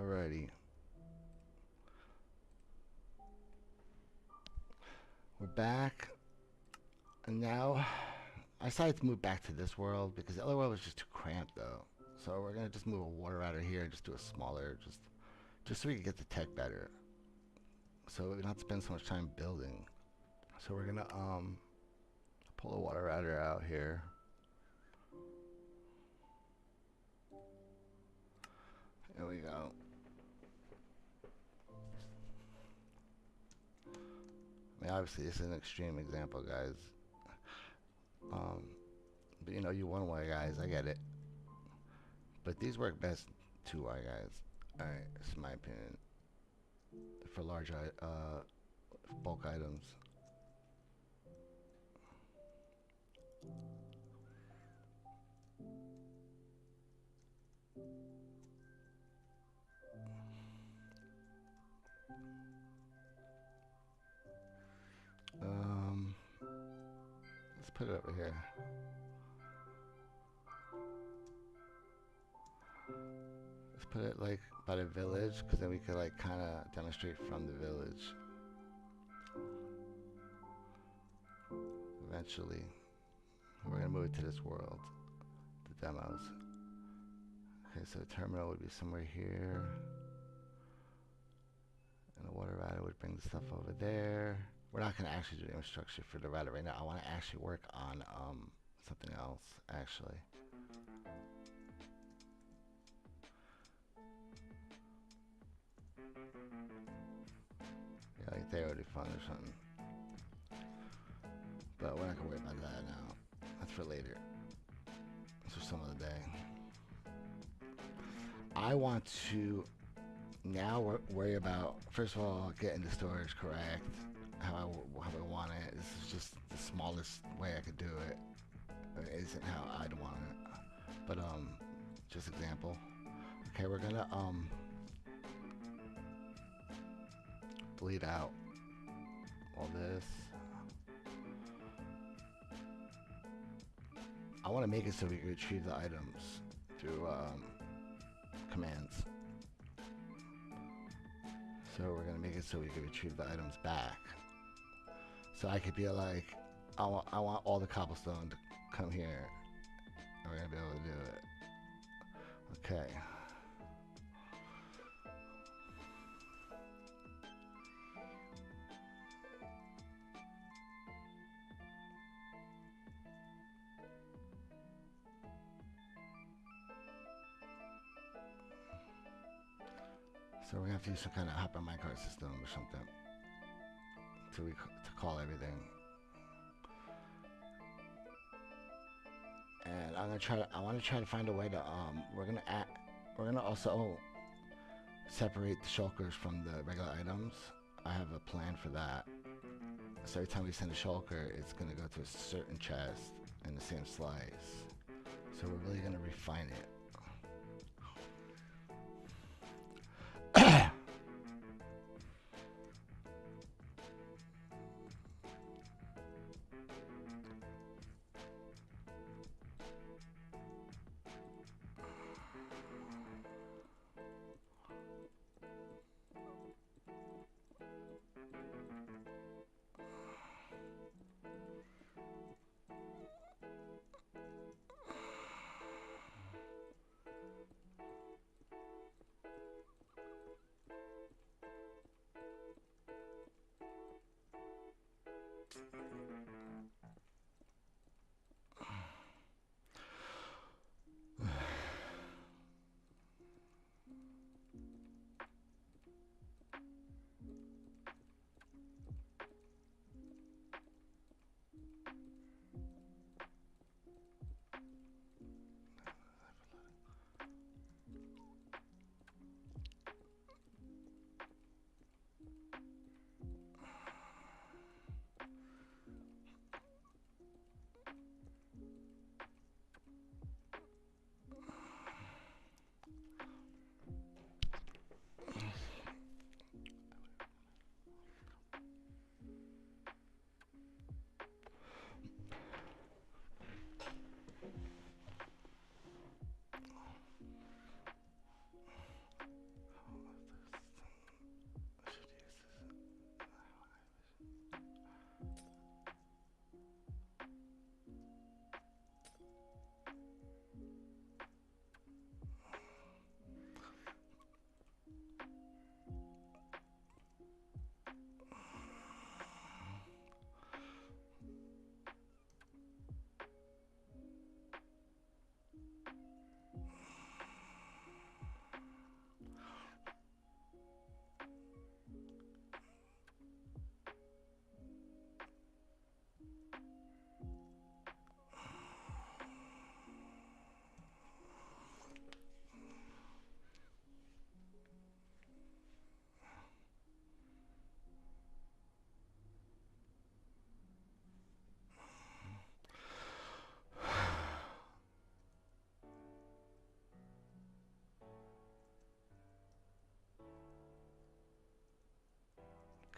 Alrighty. We're back. And now I decided to move back to this world because the other world was just too cramped though. So we're gonna just move a water router here and just do a smaller, just so we can get the tech better. So we don't have to spend so much time building. So we're gonna pull a water router out here. There we go. I mean, obviously this is an extreme example, guys. Um, but you know, you one way, guys. I get it. But these work best two way, guys. All right, it's my opinion for large bulk items. Um, let's put it over here. Let's put it like by the village, because then we could like kind of demonstrate from the village. Eventually, we're gonna move it to this world, the demos. Okay, so the terminal would be somewhere here, and the water router would bring the stuff over there. We're not gonna actually do the infrastructure for the router right now. I want to actually work on something else actually. Yeah, like there would be fun or something. But we're not gonna worry about that now. That's for later. That's for some other day. I want to now worry about, first of all, getting the storage correct, how I want it. This is just the smallest way I could do it. It isn't how I'd want it. But just example. Okay, we're gonna bleed out all this. I want to make it so we can retrieve the items through commands. So we're gonna make it so we can retrieve the items back. So I could be like, I want all the cobblestone to come here, and we're gonna be able to do it. Okay. So we're gonna have to use some kind of hopper minecart system or something to call everything. And I want to try to find a way to we're gonna also separate the shulkers from the regular items. I have a plan for that. So every time we send a shulker, it's gonna go to a certain chest in the same slice. So we're really gonna refine it.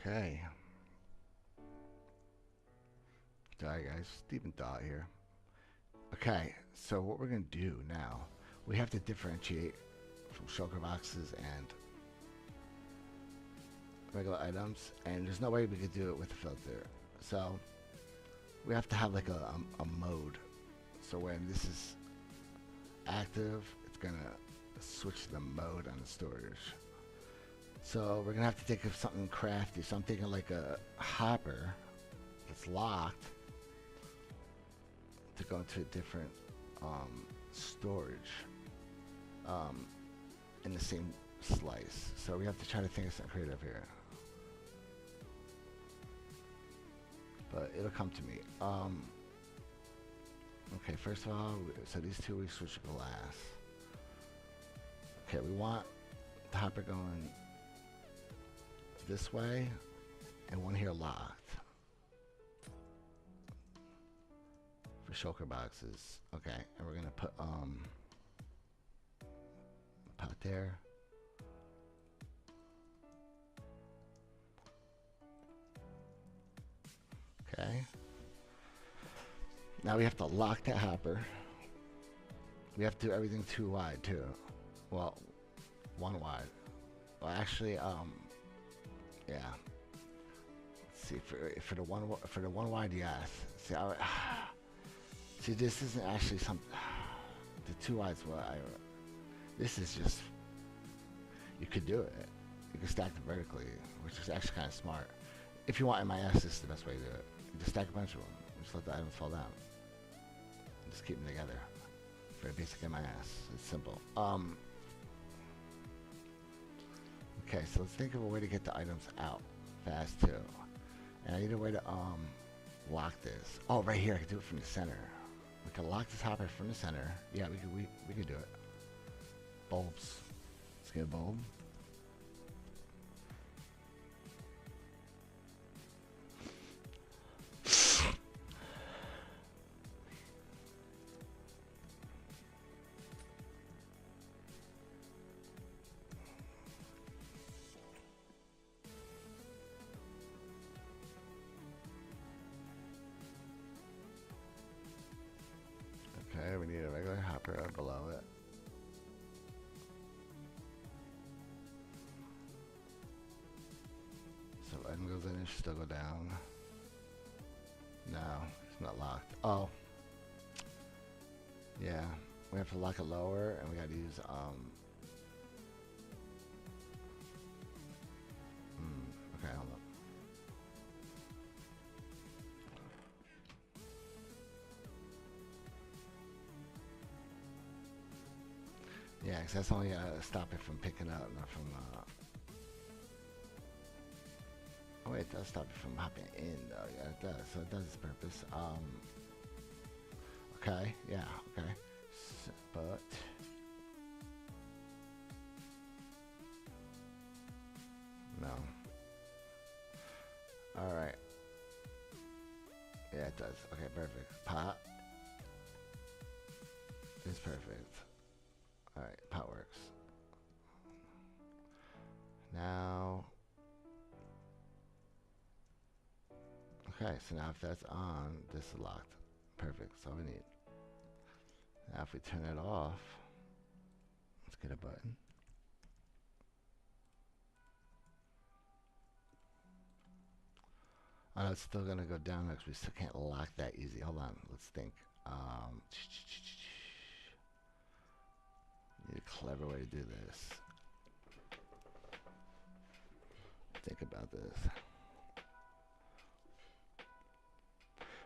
Okay. Sorry guys, Stephen thought here. Okay, so what we're gonna do now, we have to differentiate from shulker boxes and regular items, and there's no way we could do it with a filter. So we have to have like a mode. So when this is active, it's gonna switch the mode on the storage. So we're gonna have to think of something crafty. So I'm thinking like a hopper that's locked to go into a different storage in the same slice. So we have to try to think of something creative here. But it'll come to me. Okay, first of all, so these two we switch to glass. Okay, we want the hopper going this way and one here locked. For shulker boxes. Okay, and we're gonna put pot there. Okay. Now we have to lock that hopper. We have to do everything 2 wide too. Well, 1 wide. Well, actually, yeah. Let's see, for the one wide, yes. See, see, this isn't actually something. The 2 wides, what this is just. You could do it. You could stack them vertically, which is actually kind of smart. If you want MIS, this is the best way to do it. You just stack a bunch of them. Just let the items fall down. Just keep them together. For a basic MIS. It's simple. Okay, so let's think of a way to get the items out fast too. And I need a way to lock this. Oh, right here, I can do it from the center. We can lock this hopper from the center. Yeah, we could do it. Bulbs. Let's get a bulb. Okay, we need a regular hopper below it. So if item goes in, it should still go down. No, it's not locked. Oh. Yeah, we have to lock it lower, and we gotta use, okay, hold on. Yeah, because that's only stop it from picking up, not from, oh wait, it does stop it from hopping in, though. Yeah, it does. So it does its purpose. Okay, yeah, okay. But no. Alright. Yeah, it does. Okay, perfect. Pot is perfect. Alright, pot works. Now. Okay, so now if that's on, this is locked. Perfect, that's all we need. Now if we turn it off, let's get a button. Oh, no, it's still gonna go down because we still can't lock that easy. Hold on, let's think. Need a clever way to do this. Think about this.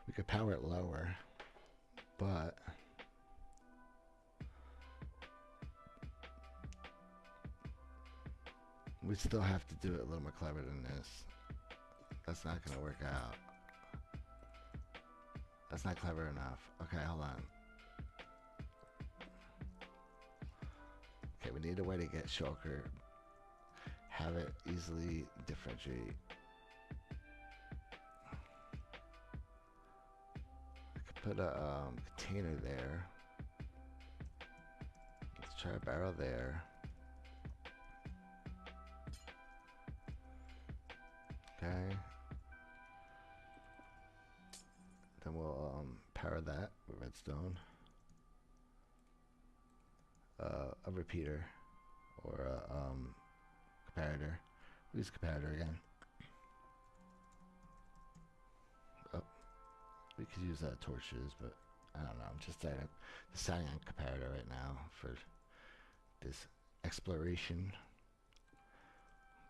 We could power it lower, but we still have to do it a little more clever than this. That's not gonna work out. That's not clever enough. Okay, hold on. Okay, we need a way to get shulker. Have it easily differentiate. I could put a container there. Let's try a barrel there. Okay. redstone, a repeater, or a comparator. We use comparator again. Oh, we could use torches, but I don't know. I'm just deciding on comparator right now for this exploration.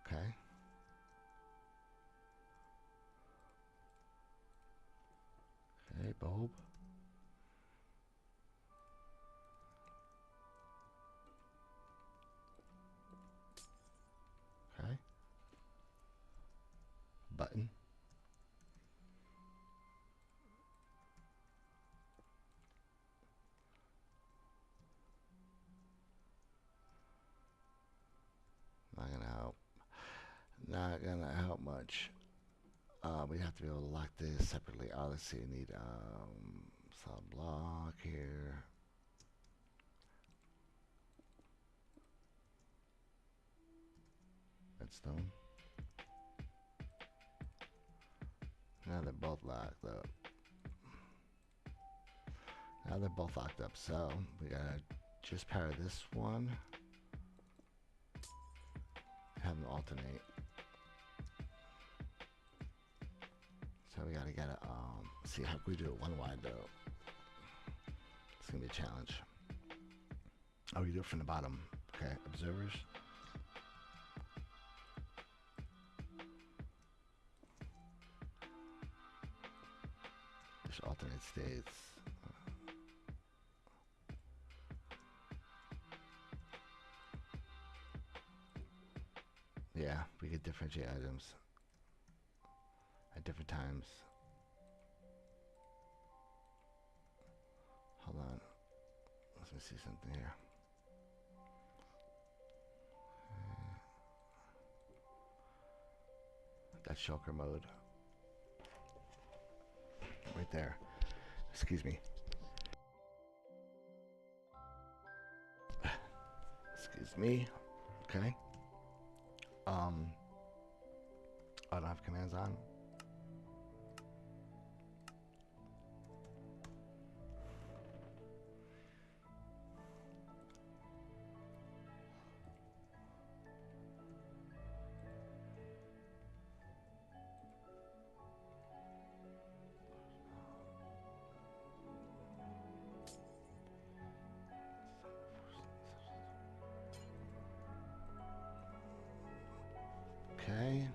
Okay. Okay, bulb. Okay. Button. Not gonna help. Not gonna help much. We have to be able to lock this separately. Oh, let's see. We need solid block here. Redstone. Now they're both locked up. Now they're both locked up. So we gotta just power this one. Have them alternate. So we gotta get a see how can we do it one wide though. It's gonna be a challenge. Oh, we do it from the bottom. Okay, observers. Just alternate states. Yeah, we could differentiate items at different times. Hold on. Let me see something here. That's shulker mode. Right there. Excuse me. Excuse me. Okay. I don't have commands on. Okay.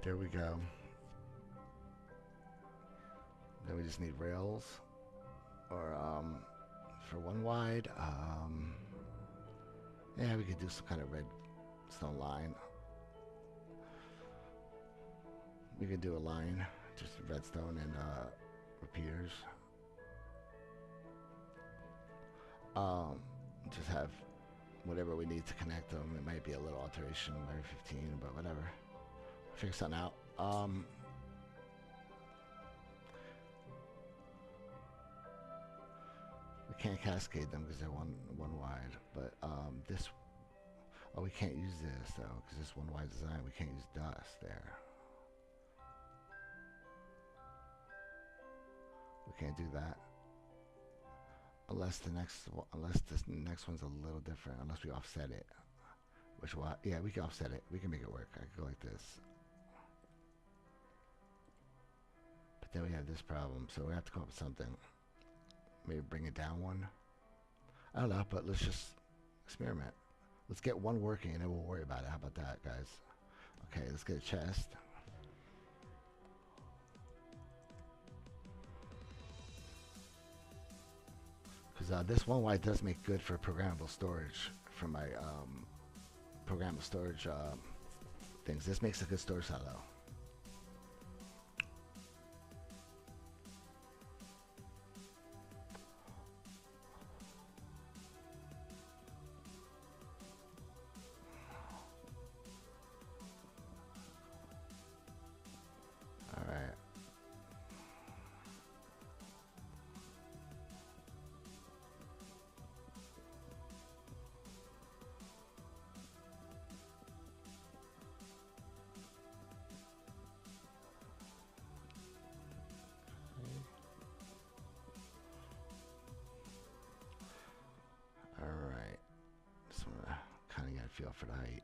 There we go. Then we just need rails, or for one wide. Yeah, we could do some kind of redstone line. We could do a line, just redstone and repeaters. Just have whatever we need to connect them. It might be a little alteration by 15, but whatever. Figure something out. We can't cascade them because they're one wide. But this, oh, we can't use this though because this one wide design. We can't use dust there. We can't do that. Unless this next one's a little different. Unless we offset it. Which one? Yeah, we can offset it. We can make it work. I could go like this. But then we have this problem, so we have to come up with something. Maybe bring it down one. I don't know, but let's just experiment. Let's get one working and then we'll worry about it. How about that, guys? Okay, let's get a chest. Because this one wide does make good for programmable storage for my programmable storage things. This makes a good storage silo. feel for the height.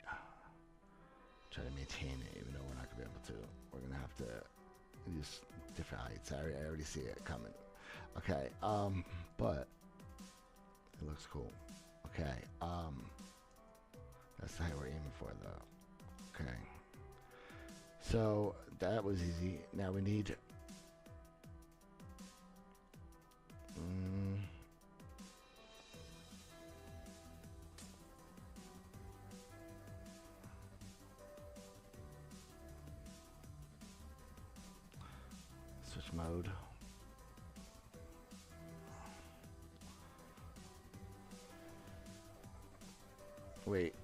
Try to maintain it, even though we're not gonna be able to. We're gonna have to use different heights. I already see it coming. Okay, but it looks cool. Okay, that's the height we're aiming for, though. Okay, so that was easy. Now we need. Switch mode. Wait,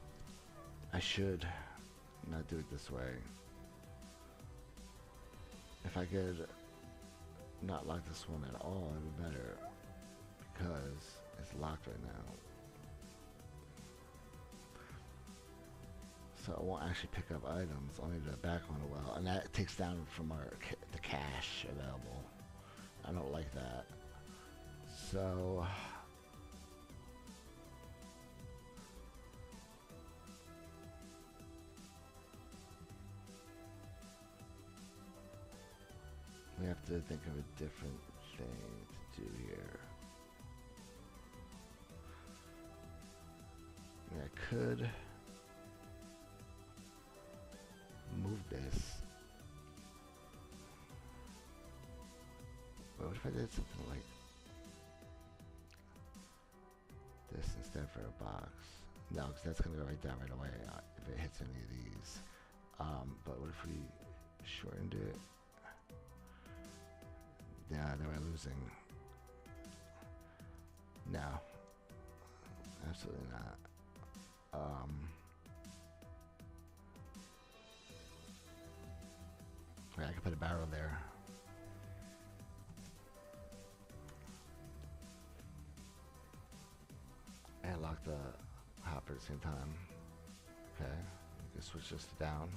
I should not do it this way. If I could not lock this one at all, it would be better, because it's locked right now. So it won't actually pick up items, only the back one will, and that takes down from the cache available. I don't like that. So we have to think of a different thing to do here. I could move this. But what if I did something like this instead for a box? No, because that's going to go right down right away if it hits any of these. But what if we shortened it? Yeah, then we're losing. No. Absolutely not. Okay, I can put a barrel there. And lock the hopper at the same time. Okay, you can switch this to down.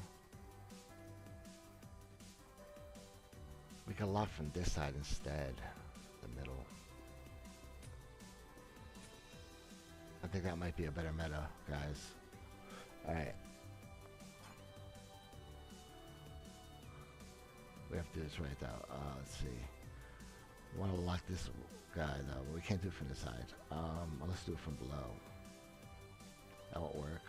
We can lock from this side instead, the middle. I think that might be a better meta, guys. Alright. We have to do this right though. Let's see. We want to lock this guy though, but we can't do it from this side. Let's do it from below. That won't work.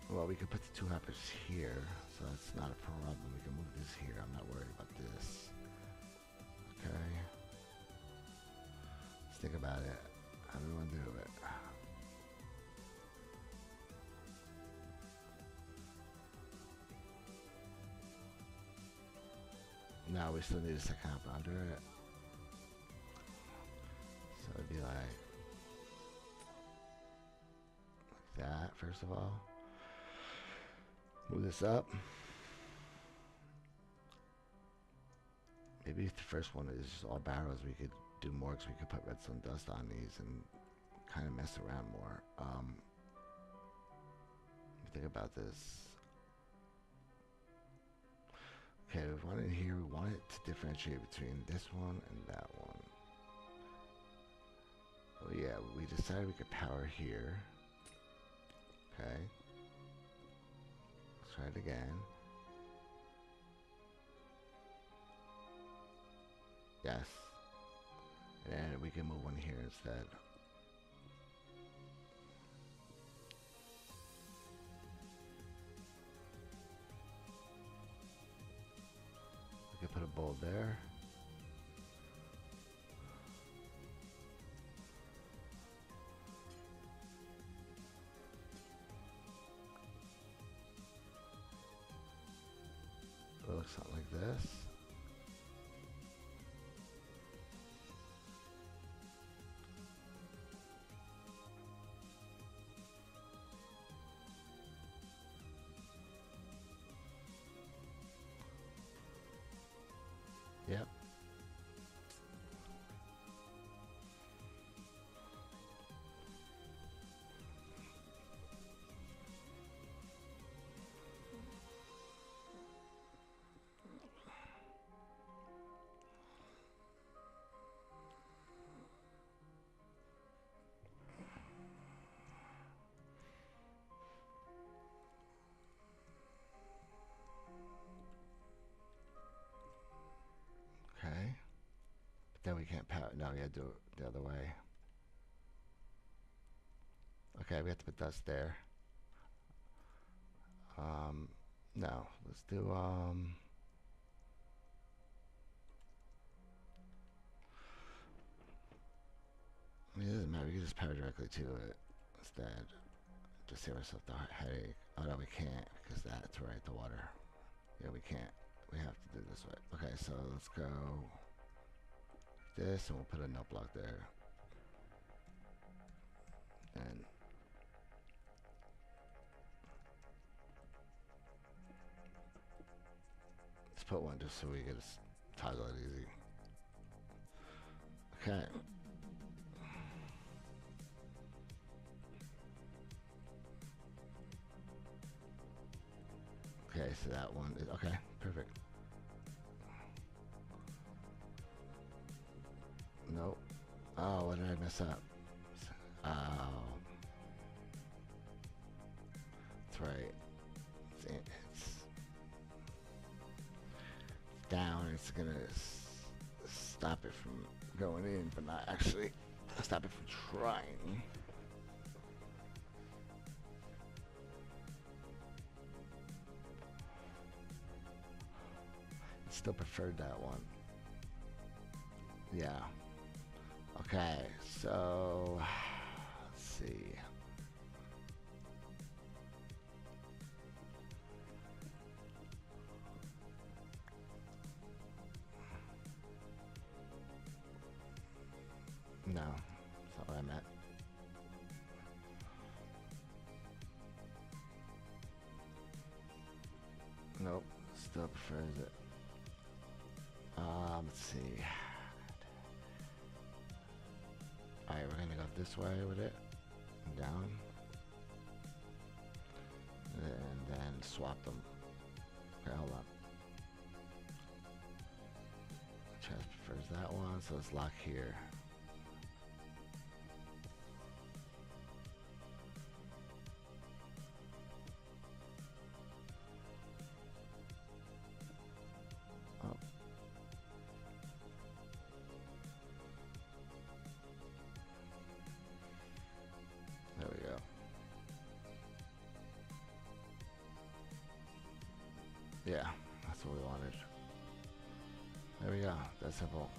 Well, we could put the two hoppers here, so that's not a problem. We can move this here. I'm not worried about this. Okay. Let's think about it. How do we want to do it? No, we still need a second hopper under it. So it'd be like that, first of all. Move this up. Maybe if the first one is just all barrels, we could do more, because we could put redstone dust on these and kind of mess around more. Think about this. Okay, we want it here. We want it to differentiate between this one and that one. Oh yeah, we decided we could power here. Okay. Let's try it again. Yes. And we can move one here instead. We can put a bulb there. It looks something like this. Yep. Then we can't power. No, we gotta do it the other way. Okay, we have to put dust there. No, let's do I mean, it doesn't matter. We can just power directly to it instead. Just save ourselves the headache. Oh no, we can't because that's right. The water. Yeah, we can't. We have to do it this way. Okay, so let's go this, and we'll put a note block there. And let's put one just so we get to toggle it easy. Okay. Okay, so that one is okay. Perfect. Nope. Oh, what did I mess up? Oh, that's right. It's down. It's gonna stop it from going in, but not actually stop it from trying. Still preferred that one. Yeah. Okay, so let's see. No, that's not what I meant. Nope, still prefers it. Let's see. Alright, we're gonna go this way with it. Down. And then swap them. Okay, hold on. Chest prefers that one, so let's lock here. Oh. There we go. Yeah, that's what we wanted. There we go. That's simple.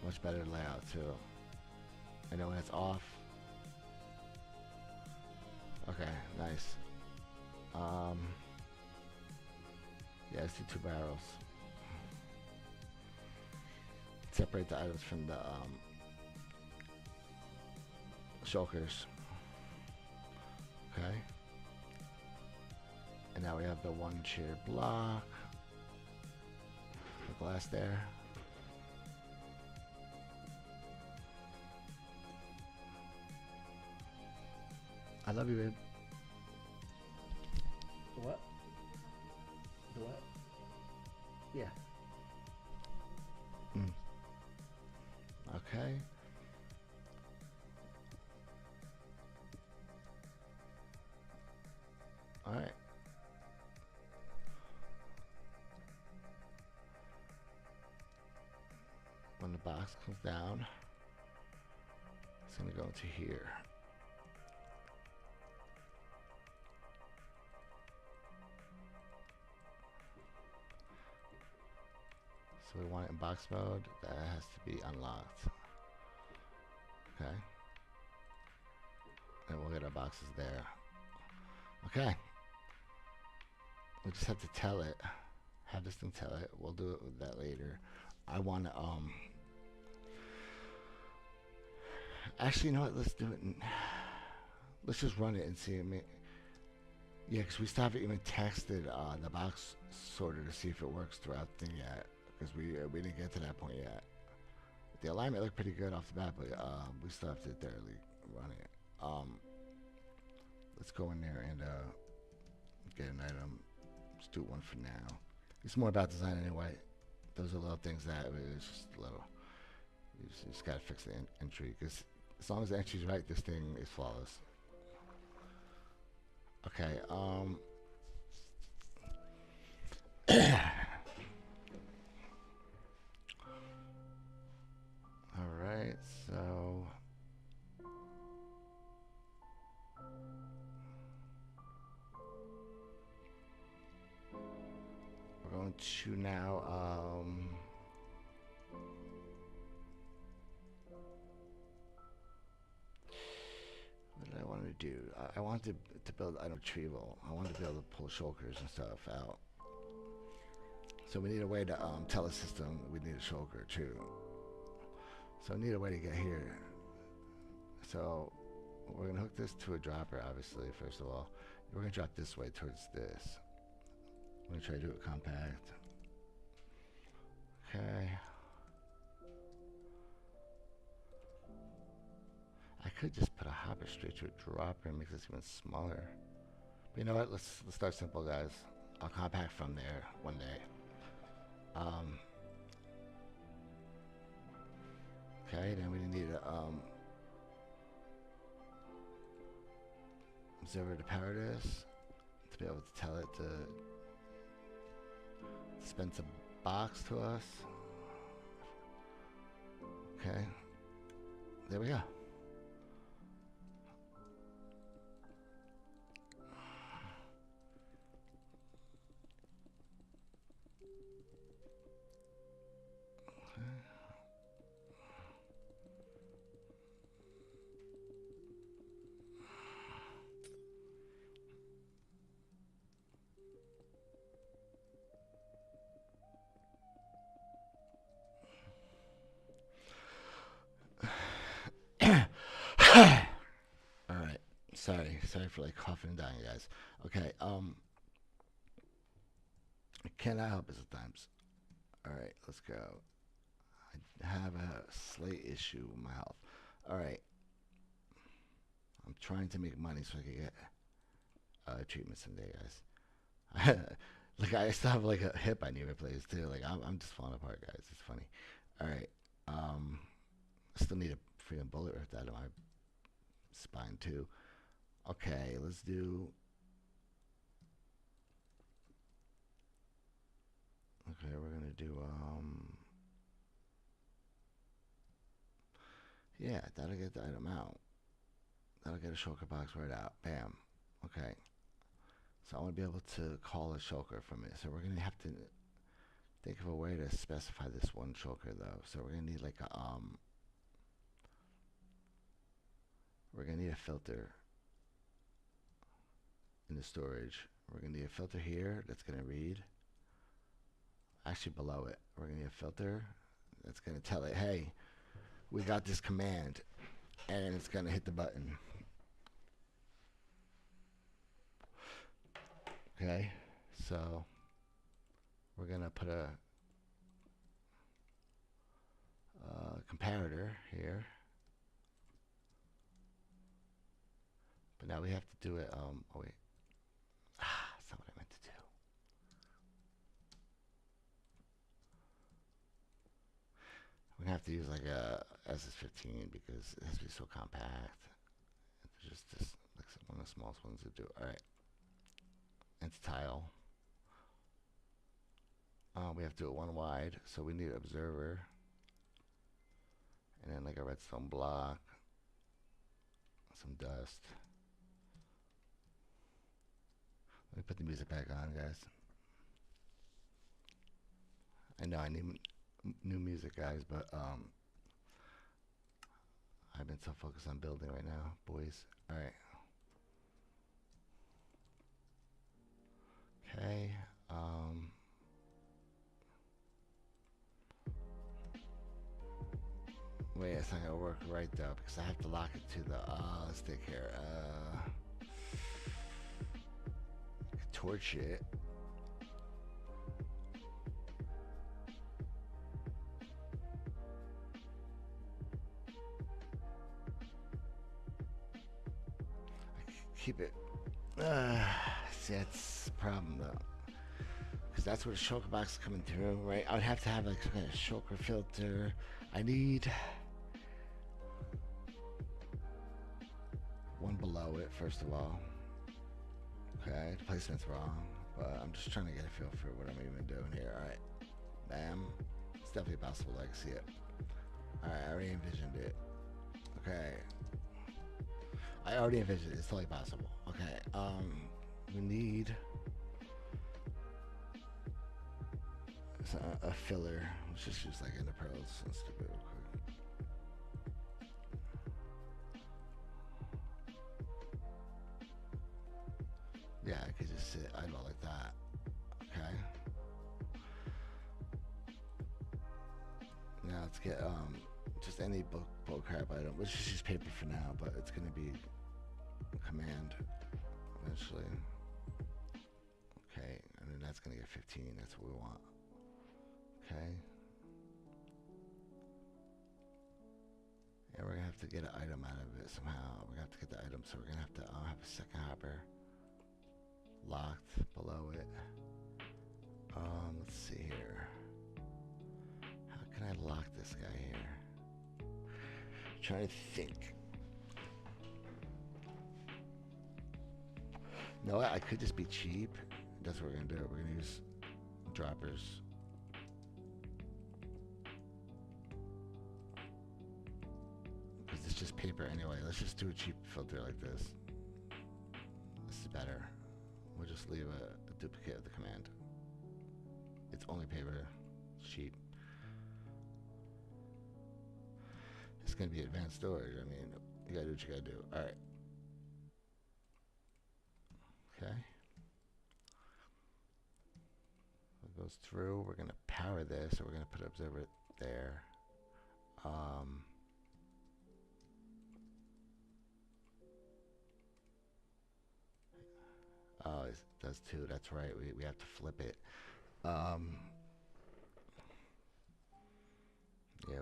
Much better layout too. I know when it's off. Okay, nice. Yeah, let's do 2 barrels. Separate the items from the shulkers. Okay. And now we have the 1 chair block. The glass there. I love you, babe. What? The what? Yeah. Okay. All right. When the box comes down, it's going to go into here. So we want it in box mode. That has to be unlocked. Okay. And we'll get our boxes there. Okay. We just have to tell it. Have this thing tell it. We'll do it with that later. I want to, actually, you know what? Let's do it. Let's just run it and see. Yeah, because we still haven't even tested the box sorter to see if it works throughout the thing yet. Because we didn't get to that point yet. The alignment looked pretty good off the bat, but we still have to thoroughly run it. Let's go in there and get an item. Let's do one for now. It's more about design anyway. Those are little things that it's just a little. You just gotta fix the entry, because as long as the entry's right, this thing is flawless. Okay. going to now what did I want to do? I wanted to build an retrieval. I wanted to be able to pull shulkers and stuff out. So we need a way to tell the system we need a shulker too. So I need a way to get here. So we're gonna hook this to a dropper, obviously. First of all, we're gonna drop this way towards this. I'm gonna try to do it compact. Okay. I could just put a hopper straight to a dropper and make this even smaller. But you know what? Let's start simple, guys. I'll compact from there one day. Okay, then we need a observer to power this to be able to tell it to dispense a box to us. Okay, there we go. All right. Sorry for like coughing and dying, guys. Okay. Cannot help it sometimes. All right, let's go. I have a slight issue with my health. All right. I'm trying to make money so I can get treatment someday, guys. Like I still have like a hip I need replaced too. Like I'm just falling apart, guys. It's funny. All right. I still need a freaking bullet ripped out of my spine too. Okay, let's do. Okay, we're gonna do. Yeah, that'll get the item out. That'll get a shulker box right out. Bam. Okay. So I want to be able to call a shulker from it. So we're gonna have to think of a way to specify this one shulker though. So we're gonna need like a we're gonna need a filter in the storage. We're gonna need a filter here that's gonna read. Actually below it, we're gonna need a filter that's gonna tell it, hey, we got this command, and it's gonna hit the button. Okay, so we're gonna put a comparator here, but now we have to do it. Oh wait, that's not what I meant to do. We're gonna have to use like a SS15 because it has to be so compact. It's just like one of the smallest ones to do. All right, it's tile. We have to do it one wide, so we need an observer, and then like a redstone block, some dust. Let me put the music back on, guys. I know I need new music, guys, but I've been so focused on building right now, boys. All right. Okay. Wait, it's not gonna work right though because I have to lock it to the. Let's take care. Torch it. Keep it. See, that's the problem though, because that's where the shulker box is coming through, right? I would have to have like some kind of shulker filter. I need one below it, first of all. Okay, the placement's wrong, but I'm just trying to get a feel for what I'm even doing here. All right, bam. It's definitely possible. I can see it. All right, I already envisioned it. Okay. I already envisioned it. It's totally possible. Okay. We need It's a filler. Let's just use like Ender Pearls and stupid real quick. Yeah, I could just sit idle like that. Okay. Now let's get just any bullcrap item. Let's just use paper for now, but it's gonna be a command eventually. Okay, and then that's gonna get 15. That's what we want. Okay. And we're gonna have to get an item out of it somehow. We're gonna have to get the item, so we're gonna have to have a second hopper locked below it. Let's see here. How can I lock this guy here? Trying to think. No, I could just be cheap. That's what we're gonna do. We're gonna use droppers. Because it's just paper anyway. Let's just do a cheap filter like this. This is better. We'll just leave a duplicate of the command. It's only paper. It's cheap. It's gonna be advanced storage. I mean, you gotta do what you gotta do. Alright. Okay. It goes through. We're gonna power this, so we're gonna put an observer there. Oh, it does too. That's right. We have to flip it. Yeah,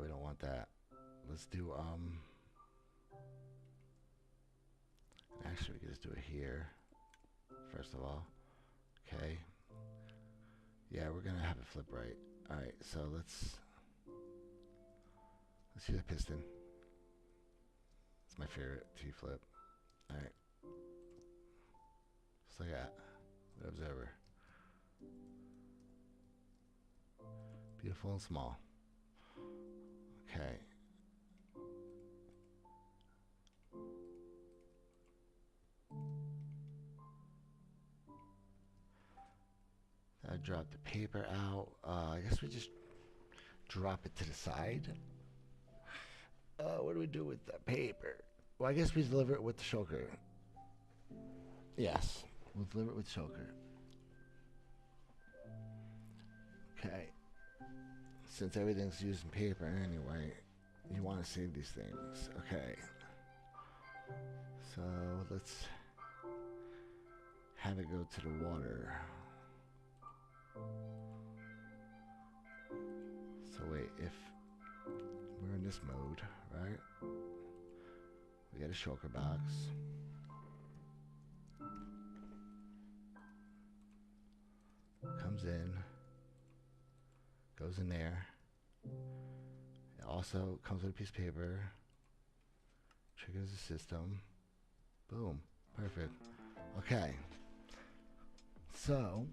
we don't want that. Let's do actually we can just do it here first of all. Okay. Yeah, we're gonna have it flip right. Alright, so let's use a piston. It's my favorite T-flip. Alright. Just like that. With observer. Beautiful and small. Okay. I dropped the paper out. I guess we just drop it to the side. What do we do with the paper? Well, I guess we deliver it with the shulker. Yes, we'll deliver it with shulker. Okay. Since everything's using paper anyway, you want to save these things. Okay. So let's have it go to the water. So wait, if we're in this mode, right? We got a shulker box. Comes in, goes in there. It also comes with a piece of paper. Triggers the system. Boom. Perfect. Okay. So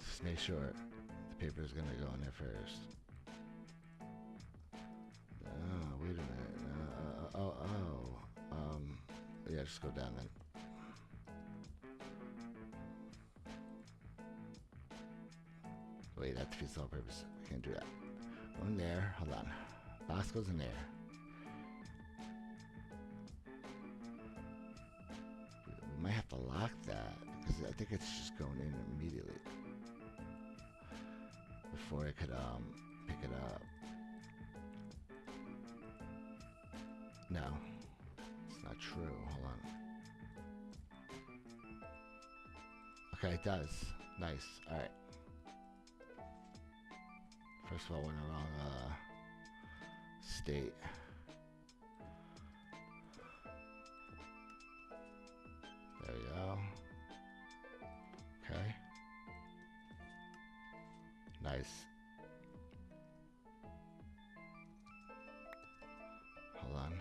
just make sure the paper is gonna go in there first. Oh, wait a minute. Yeah, just go down then. Wait, that defeats the whole purpose. We can't do that. Go in there. Hold on. Box goes in there. We might have to lock that because I think it's just going in immediately before it could pick it up. No, it's not true. Hold on. Okay, it does. Nice. All right. First of all, we're in the wrong state. There we go. Okay. Nice. Hold on.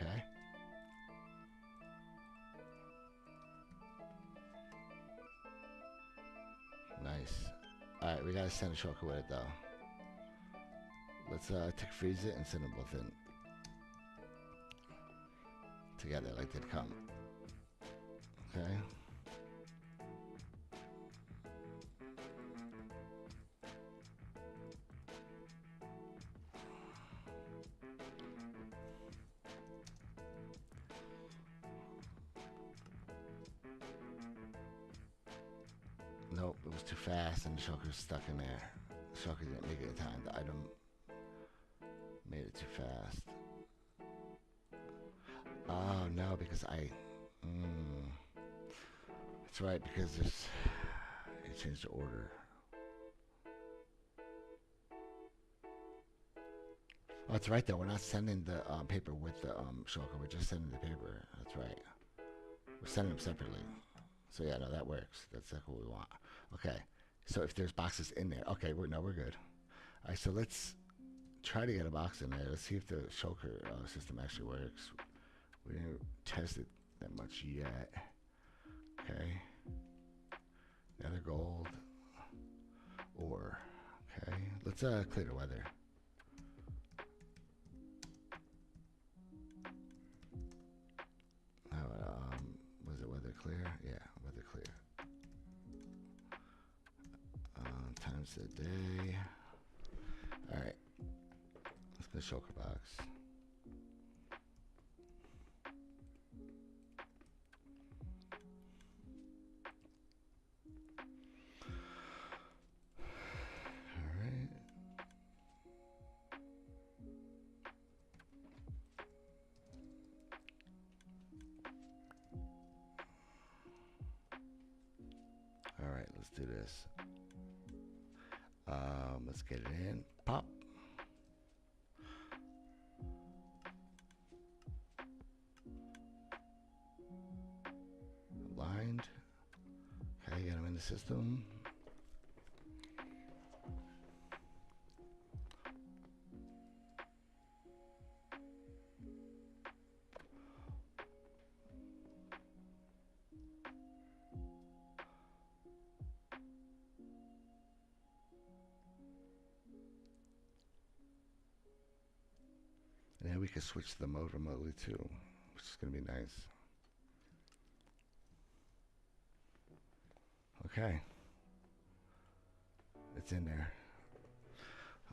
Okay. Nice. Alright, we gotta send a shulker with it though. Let's tick freeze it and send them both in. together like they'd come. Okay. Nope, it was too fast and the shulker's stuck in there. The shulker didn't make it in time. The item made it too fast. Oh no, because I... That's right, because there's... It changed the order. Oh, that's right though. We're not sending the paper with the shulker. We're just sending the paper. That's right. We're sending them separately. So yeah, no, that works. That's exactly what we want. Okay. So if there's boxes in there, okay, we're good. All right, so let's try to get a box in there. Let's see if the shulker system actually works. We didn't test it that much yet. Okay. Nether gold. Ore. Okay. Let's clear the weather. Was it weather clear? Yeah, weather clear. Times the day. All right. Let's go shulker box. Alright, let's do this. Let's get it in. Pop. Aligned. Okay, get them in the system. And then we can switch the mode remotely too, which is going to be nice. Okay. It's in there.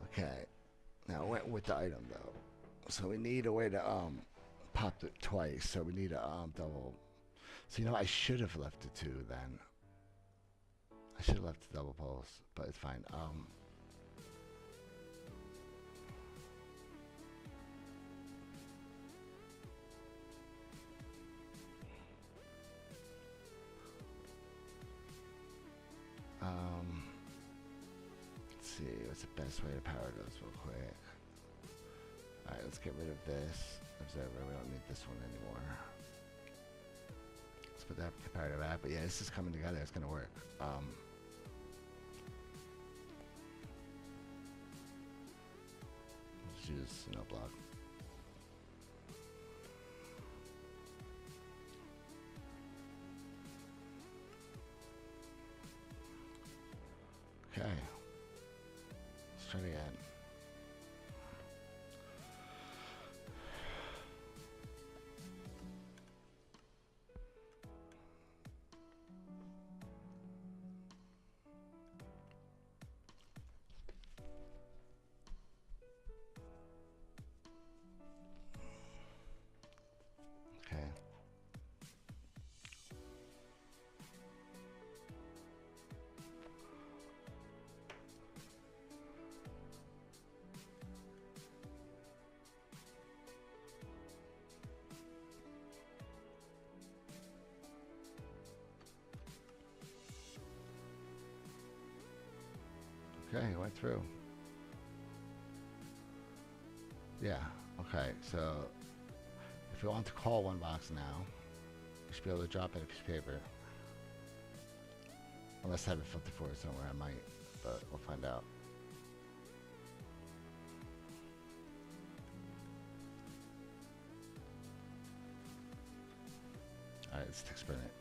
Okay. Now it went with the item though. So we need a way to pop it twice. So we need a double. So you know I should have left it 2 then. I should have left the double pulse, but it's fine. Let's see, what's the best way to power those real quick? Alright, let's get rid of this observer. We don't need this one anymore. Let's put that comparative app. But yeah, this is coming together. It's going to work. Let's use no block. Okay. Let's try it again. Okay. Okay, it went through. Yeah, okay, so if we want to call one box now, we should be able to drop in a piece of paper. Unless I have it filtered for it somewhere, I might, but we'll find out. Alright, let's text print it.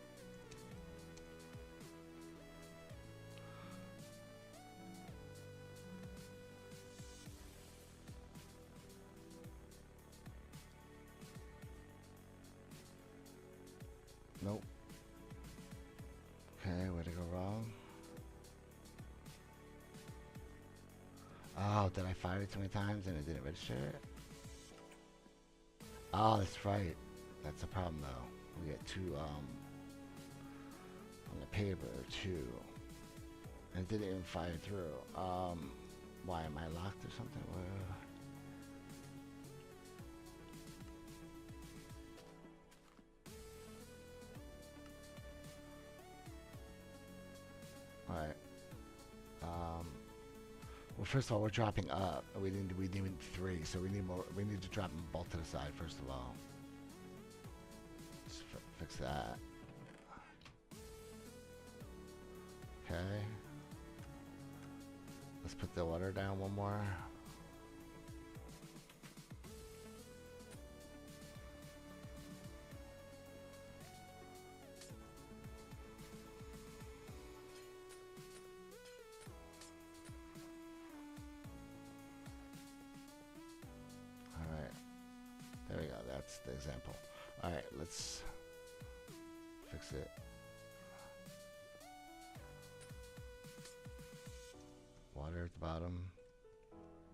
Nope. Okay, where'd I go wrong? Oh, did I fire it too many times and it didn't register it? Oh, that's right. That's the problem though. We get two on the paper, two. And it didn't even fire through. Why am I locked or something? Alright. Well, first of all, we're dropping up. We need 3, so we need more. We need to drop them both to the side first of all. Let's fix that. Okay. Let's put the water down one more. Alright. There we go. That's the example. Alright, let's fix it. Water at the bottom.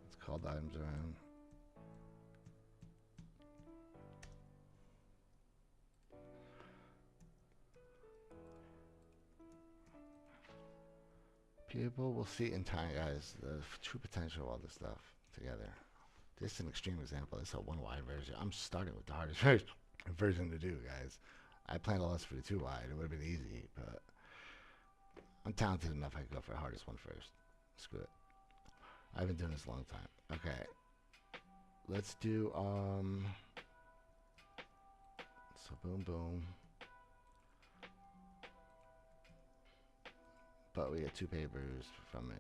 It's called items around. People will see in time, guys, the true potential of all this stuff together. This is an extreme example. This is a one wide version. I'm starting with the hardest version to do, guys. I planned all this for the 2 wide. It would have been easy, but I'm talented enough I can go for the hardest one first. Screw it. I've been doing this a long time. Okay. Let's do, so boom, boom. But we get 2 papers from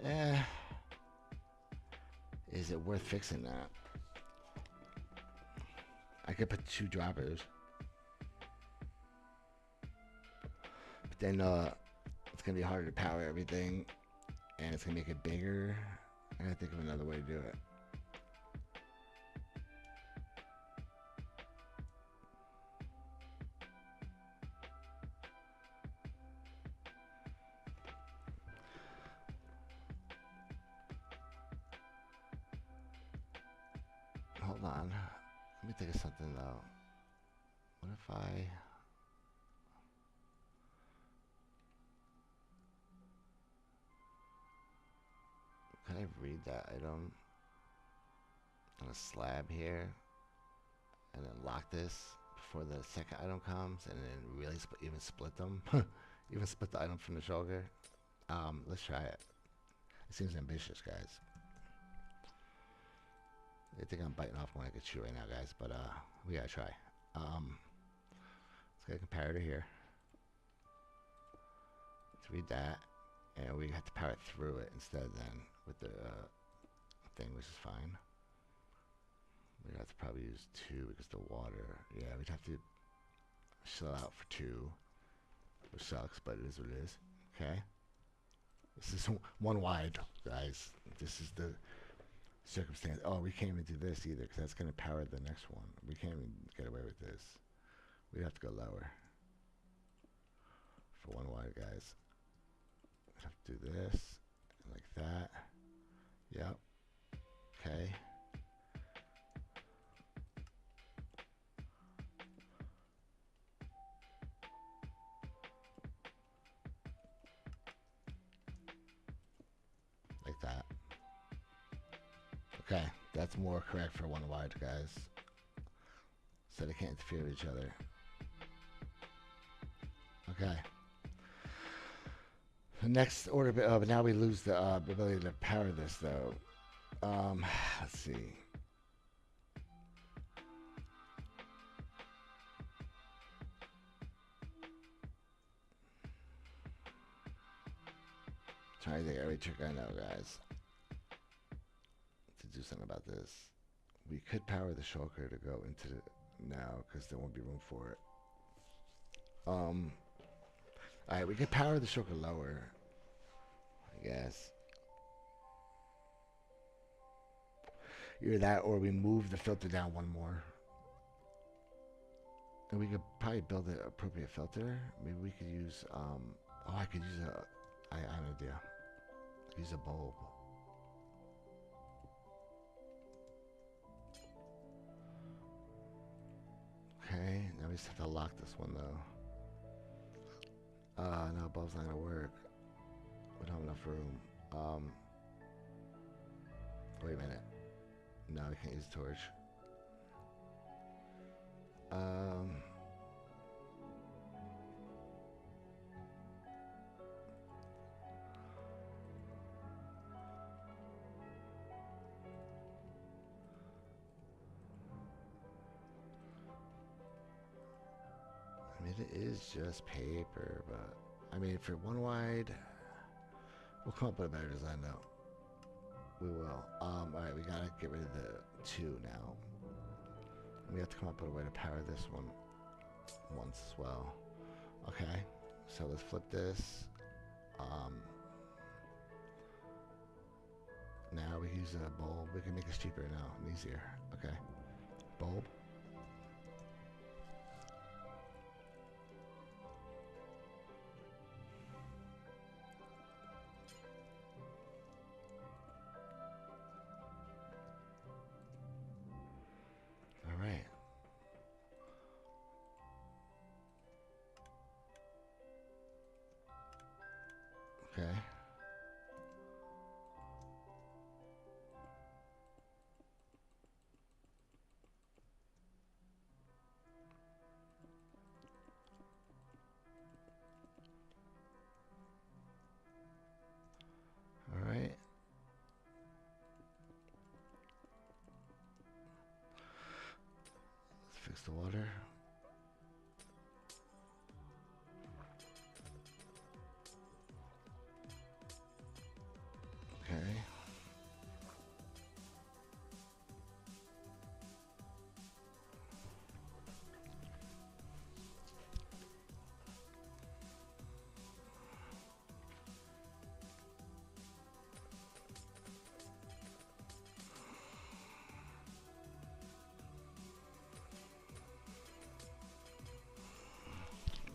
it. Is it worth fixing that? I could put 2 droppers. But then it's going to be harder to power everything. And it's going to make it bigger. I gotta think of another way to do it. Hold on. Let me think of something though. What if can I read that item on a slab here and then lock this before the second item comes and then really even split them? Even split the item from the shoulder? Let's try it. It seems ambitious, guys. I think I'm biting off more I could chew right now, guys, but we gotta try. Let's get a comparator here. Let's read that, and we have to power it through it instead then with the thing, which is fine. We'd have to probably use 2 because the water. Yeah, we'd have to shell out for 2, which sucks, but it is what it is. Okay. This is 1 wide, guys. This is the circumstance. Oh, we can't even do this either because that's going to power the next one. We can't even get away with this. We'd have to go lower for 1 wide, guys. We'd have to do this and like that. Yep. Okay. Like that. Okay, that's more correct for 1 wide, guys. So they can't interfere with each other. Okay. The next order, but now we lose the ability to power this, though. Let's see. Trying to think of every trick I know, guys, to do something about this. We could power the shulker to go into the now because there won't be room for it. Alright, we could power the shulker lower, I guess. Either that or we move the filter down 1 more. And we could probably build an appropriate filter. Maybe we could use, oh, I could use I have an idea. Use a bulb. Okay, now we just have to lock this one though. No, bulb's not gonna work. We don't have enough room. Wait a minute. No, we can't use a torch. I mean, it is just paper, but I mean, for one wide, we'll come up with a better design though. We will. Alright, we gotta get rid of the 2 now. We have to come up with a way to power this one once as well. Okay, so let's flip this. Now we use a bulb. We can make this cheaper now and easier. Okay, bulb. All right. Okay. All right. Let's fix the water. Okay.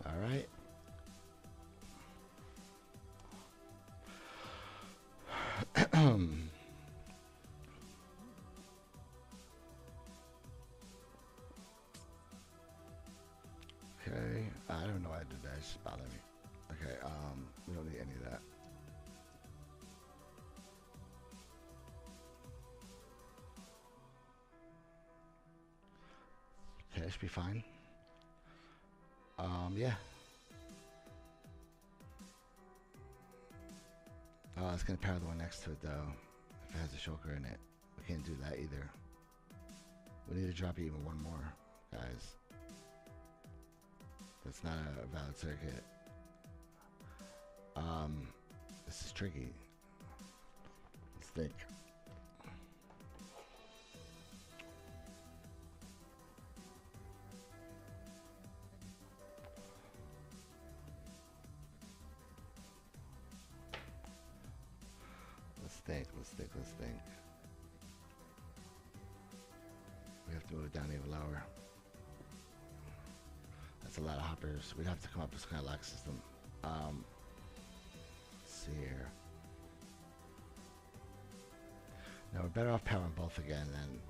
All right. Okay, I don't know why I did that. It just bothered me. Okay, we don't need any of that. Okay, that should be fine. Yeah. Oh, it's gonna power the one next to it though. If it has a shulker in it, we can't do that either. We need to drop even one more, guys. That's not a valid circuit. This is tricky. Let's think. Let's think. We have to move it down even lower. That's a lot of hoppers. We'd have to come up with some kind of lock system. Let's see here. Now we're better off powering both again then.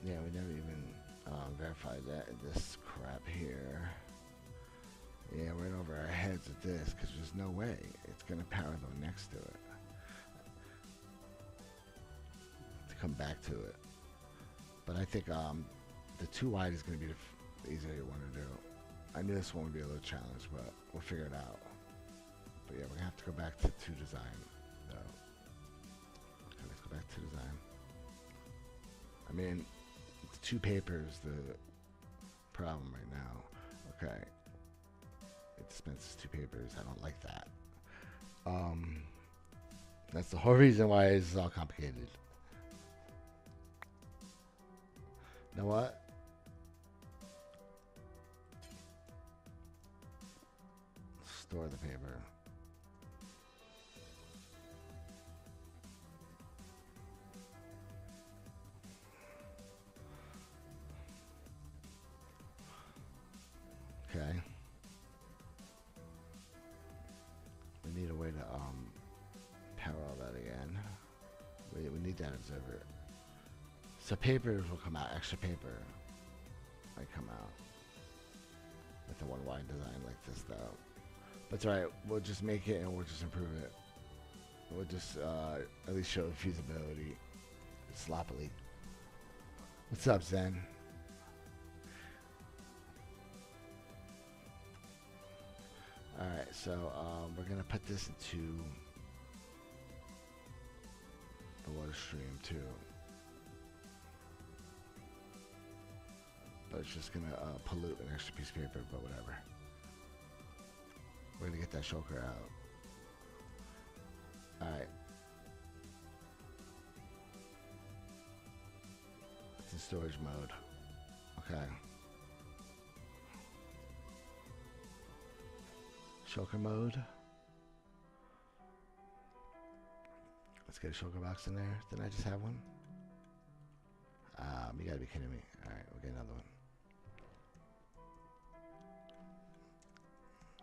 Yeah, we never even verified that. This crap here. Yeah, we're in over our heads at this because there's no way it's going to power the one next to it. To come back to it. But I think the 2 wide is going to be the easier one to do. I knew this one would be a little challenge, but we'll figure it out. But yeah, we're going to have to go back to 2 design, though. Okay, let's go back to design. I mean, the 2 papers, the problem right now. Okay. It dispenses 2 papers. I don't like that. That's the whole reason why this is all complicated. You know what? store the paper. Okay. We need a way to power all that again. We need that observer. So papers will come out. Extra paper might come out with the one wide design like this though. But it's alright. We'll just make it and we'll just improve it. We'll just at least show feasibility sloppily. What's up, Zen? Alright, so we're gonna put this into the water stream too. But it's just gonna pollute an extra piece of paper, but whatever. We're gonna get that shulker out. Alright. It's in storage mode. Okay. Shulker mode. Let's get a shulker box in there. Didn't I just have one? You gotta be kidding me. Alright, we'll get another one.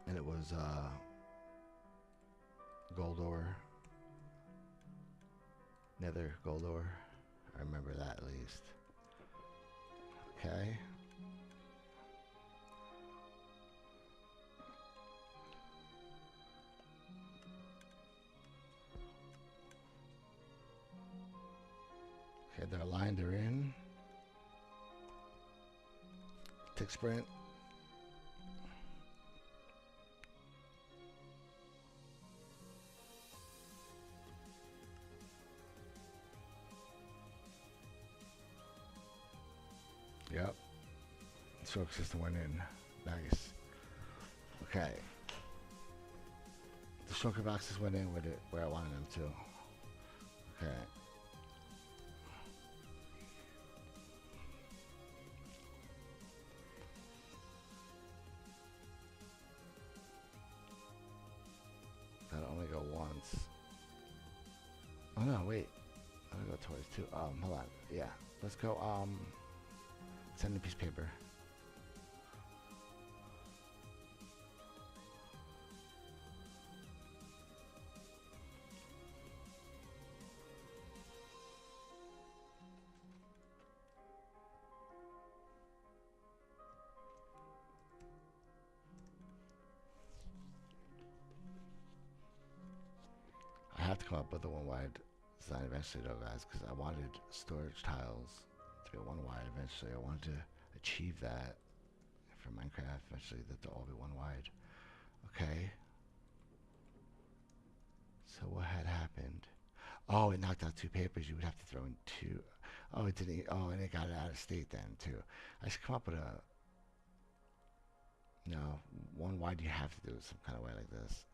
And it was gold ore. Nether gold ore. I remember that at least. Okay. Okay, they're aligned, they're in. Tick sprint. Yep. Stroke system went in. Nice. Okay. The shulker boxes went in with it where I wanted them to. Okay. That'll only go once. Oh no, wait. I'm gonna go twice too. Hold on. Yeah. Let's go, send a piece of paper. I have to come up with a one wide design eventually though, guys, because I wanted storage tiles to be one wide eventually. I wanted to achieve that for Minecraft eventually, that they'll all be one wide. Okay. So what had happened? Oh, it knocked out two papers. You would have to throw in two. Oh, it didn't. Oh, and it got it out of state then too. I should come up with a. No, one wide you have to do it some kind of way like this.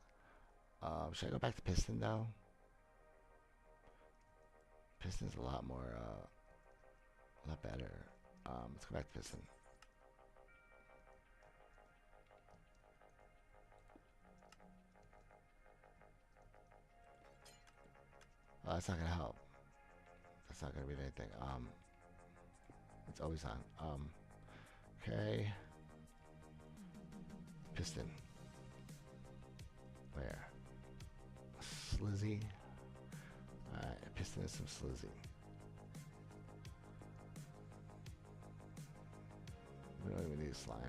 Should I go back to piston though? Piston's a lot more, a lot better. Let's go back to piston. Oh, that's not gonna help. That's not gonna be anything. It's always on. Okay. Piston. Where? Slizzy. Alright, piston is some slizzy. We don't even need slime.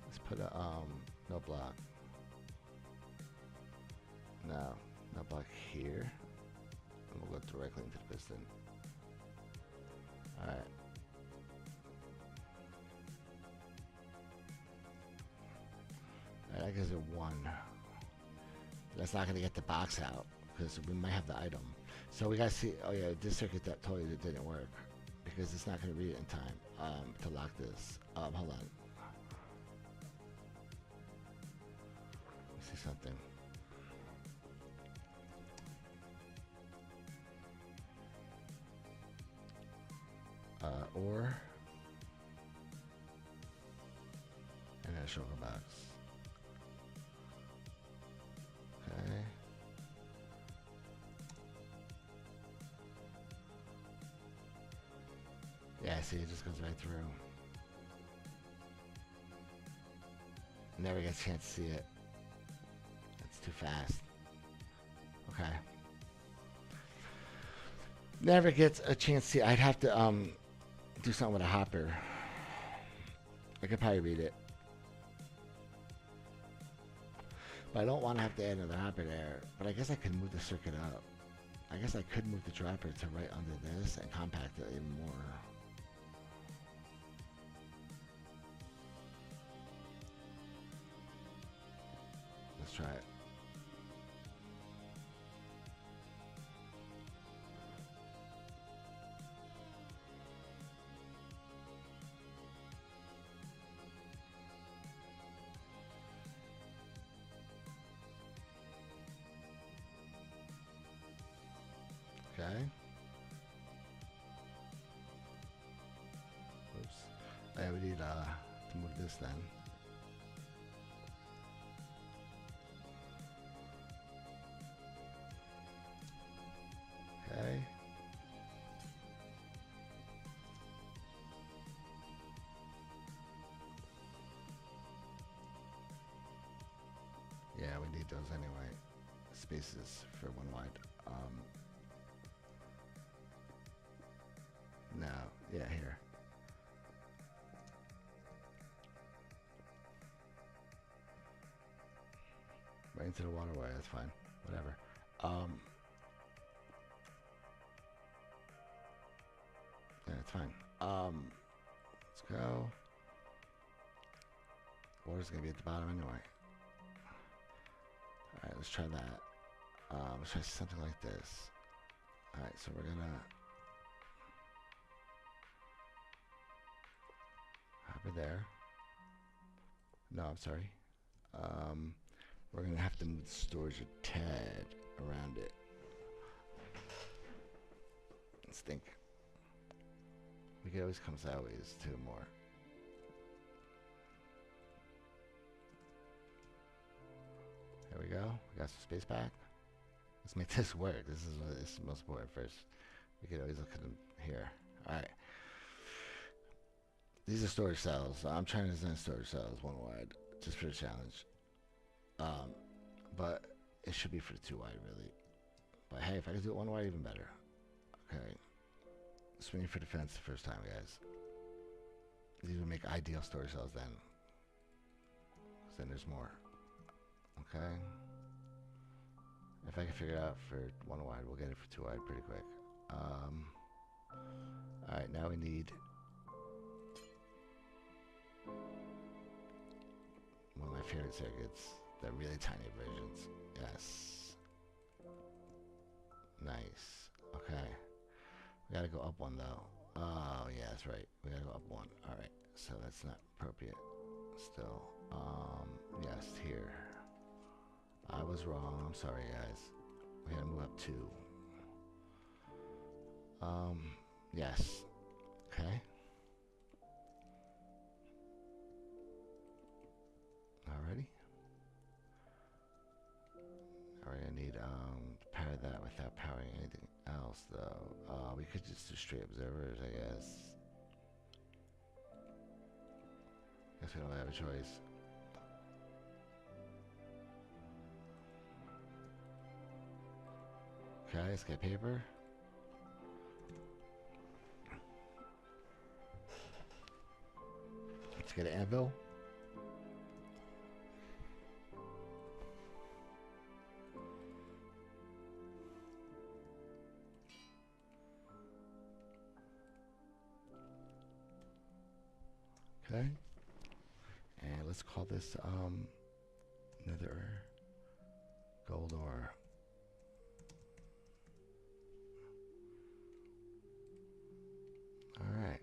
Let's put a no block. No block here. And we'll go directly into the piston. Alright. That gives it one. That's not going to get the box out because we might have the item. So we got to see. Oh yeah, this circuit that totally didn't work because it's not going to read it in time to lock this. Hold on. Let's see something. Ore, and then a shulker box. Okay. Yeah, see, it just goes right through. Never get a chance to see it. It's too fast. Okay. Never gets a chance to see. I'd have to do something with a hopper. I could probably read it. But I don't want to have to add another hopper there. But I guess I could move the circuit up. I guess I could move the dropper to right under this and compact it even more. Let's try it. Okay. Oops. Yeah, we need to move this then. Okay. Yeah, we need those anyway. Spaces for one wide. No, yeah, here. Right into the waterway, that's fine. Whatever. Yeah, it's fine. Let's go. Water's gonna be at the bottom anyway. Alright, let's try that. Let's try something like this. Alright, so we're gonna hop it there. No, I'm sorry. We're gonna have to move the storage a tad around it. Let's think. We could always come sideways too more. There we go. We got some space back. Let's make this work. This is the most important first. We could always look at them here. Alright. These are storage cells. I'm trying to design storage cells one wide, just for the challenge. But it should be for the two wide, really. But hey, if I could do it one wide, even better. Okay. Swinging for defense the first time, guys. These would make ideal storage cells then. Because then there's more. Okay. If I can figure it out for one wide, we'll get it for two wide pretty quick. Alright, now we need one of my favorite circuits. The really tiny versions. Yes. Nice. Okay. We gotta go up one though. Oh yeah, that's right. We gotta go up one. Alright. So that's not appropriate. Still. Yes, here. I was wrong. I'm sorry guys. We gotta move up two. Yes. Okay. Alrighty. Alright, I need to power that without powering anything else though. We could just do straight observers, I guess. Guess we don't have a choice. Okay, let's get paper. Let's get an anvil. Okay. And let's call this nether gold ore. All right.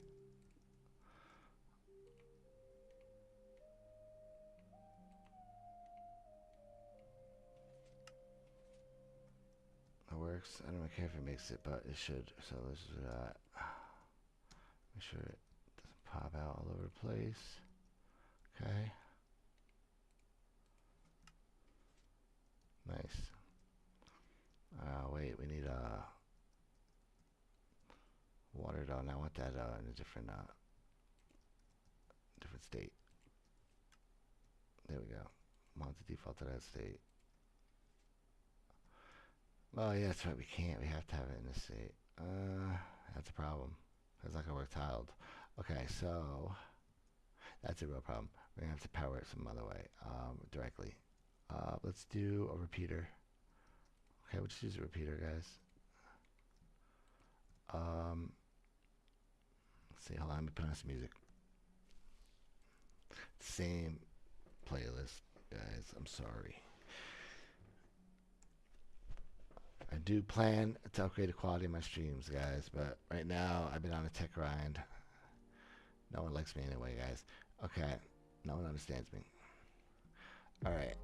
That works. I don't care if it makes it, but it should. So let's do that. Make sure it doesn't pop out all over the place. Okay. Nice. Wait, we need water though, and I want that in a different state. There we go. Want to default to that state. Oh yeah, that's right. We can't. We have to have it in this state. That's a problem. That's not gonna work tiled. Okay, so that's a real problem. We're gonna have to power it some other way, directly. Let's do a repeater. Okay, we'll just use a repeater, guys. Let's see. Hold on. Let me put on some music. Same playlist, guys. I'm sorry. I do plan to upgrade the quality of my streams, guys, but right now I've been on a tech grind. No one likes me anyway, guys. Okay, no one understands me. All right.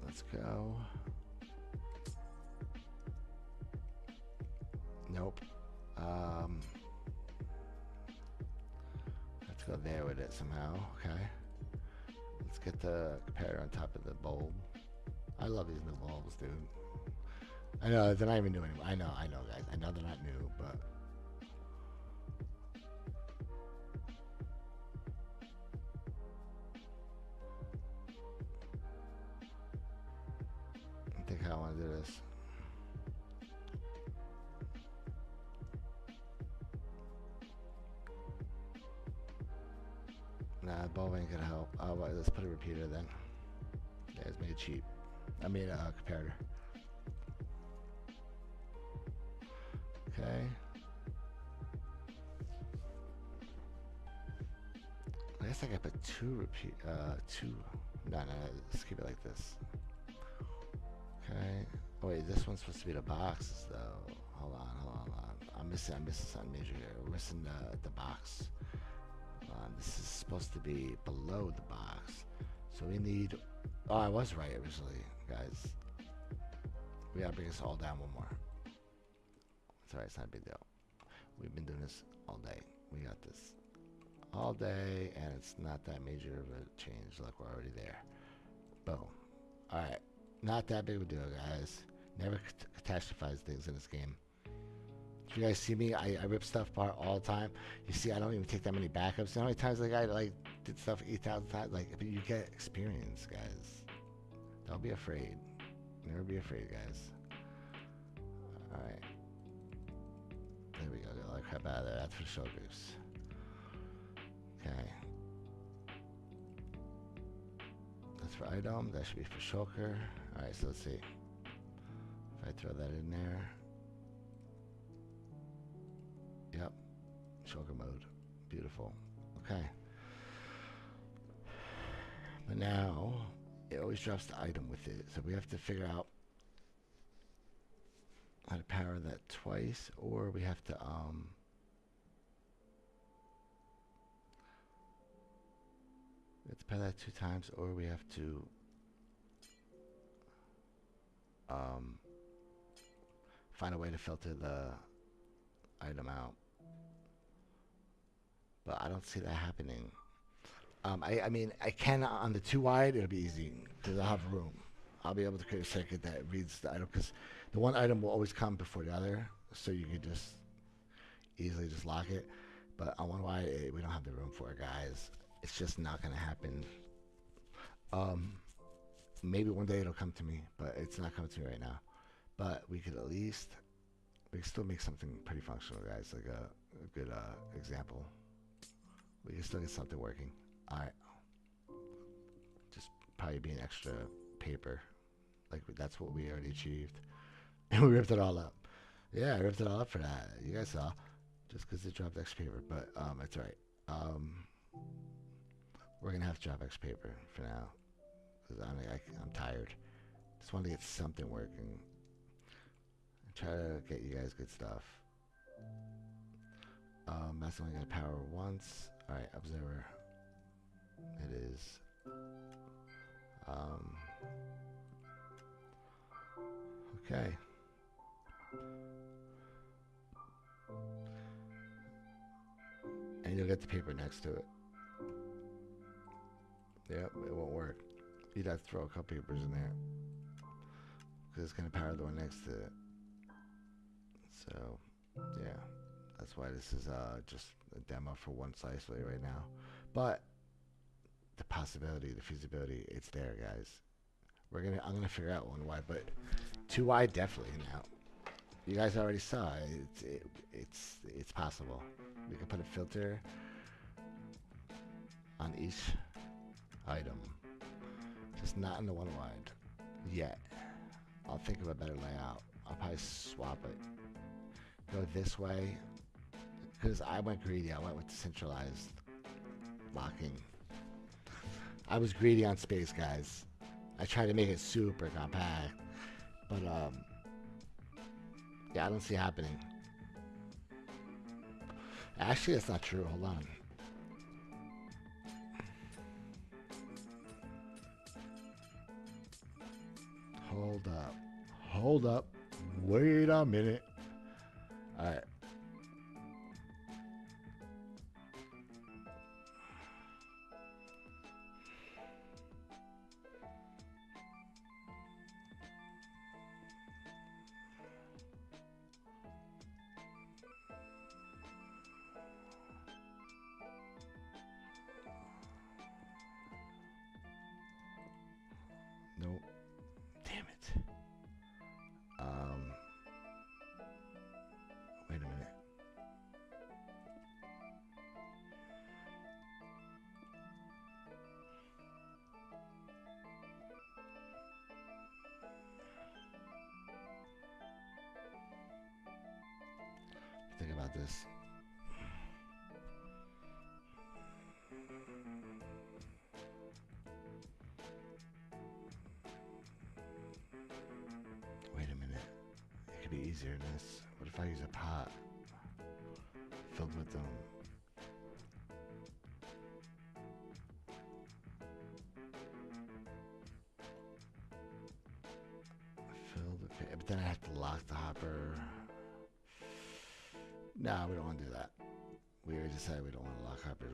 Let's go. Nope. Let's go there with it somehow. Okay. Let's get the comparator on top of the bulb. I love these new bulbs, dude. I know they're not even new anymore. I know, guys. I know they're not new, but I think I want to do this. Nah, bulb ain't gonna help. Oh, well, let's put a repeater then. Yeah, it's made it cheap. I made a comparator. Okay. I guess I gotta put two. No, let's keep it like this. Okay. Oh wait, this one's supposed to be the boxes though. Hold on. I'm missing something major here. We're missing the box. This is supposed to be below the box. So we need, oh, I was right originally, guys. We gotta bring this all down one more. It's alright, it's not a big deal. We've been doing this all day. We got this all day, and it's not that major of a change. Look, we're already there. Boom. Alright, not that big of a deal, guys. Never catastrophize things in this game. If you guys see me, I rip stuff apart all the time. You see, I don't even take that many backups. You know how many times like I did stuff 8,000 times? Like, but you get experience, guys. Don't be afraid. Never be afraid, guys. All right. There we go. Get all that crap out of there. That's for shoulders. Okay. That's for item. That should be for shulker. All right. So let's see. If I throw that in there. Yep. Shulker mode. Beautiful. Okay. But now, it always drops the item with it. So we have to figure out how to power that twice, or we have to, power that 2 times, or we have to, find a way to filter the item out. But I don't see that happening. I mean, I can on the 2 wide, it'll be easy because I'll have room. I'll be able to create a circuit that reads the item because the one item will always come before the other, so you could just easily just lock it. But on 1 wide, we don't have the room for it, guys. It's just not gonna happen. Maybe one day it'll come to me, but it's not coming to me right now. But we could still make something pretty functional, guys. Like a good example. We can still get something working. Alright. Just probably be an extra paper. Like, that's what we already achieved. And we ripped it all up. Yeah, I ripped it all up for that. You guys saw. Just because it dropped extra paper. But, it's alright. We're going to have to drop extra paper for now. Because I'm tired. Just want to get something working. Try to get you guys good stuff. That's only going to power once. Alright, observer. It is. Okay. got the paper next to it. Yep, it won't work. You'd have to throw a couple papers in there because it's going to power the one next to it. So, yeah, that's why this is just a demo for one slice right now. But the possibility, the feasibility, it's there, guys. I'm gonna figure out one wide, but two wide definitely now. You guys already saw it's possible. We can put a filter on each item, just not in the one wide yet. I'll think of a better layout. I'll probably swap it. Go this way because I went greedy. I went with the centralized locking. I was greedy on space, guys. I tried to make it super compact, but yeah, I don't see it happening. Actually, that's not true. Hold on. Hold up. Hold up. Wait a minute. All right. Nope. Damn it. Wait a minute. Think about this. Wait a minute. It could be easier than this. What if I use a pot filled with them? But then I have to lock the hopper. No, we don't want to do that. We already decided we don't want to lock hoppers.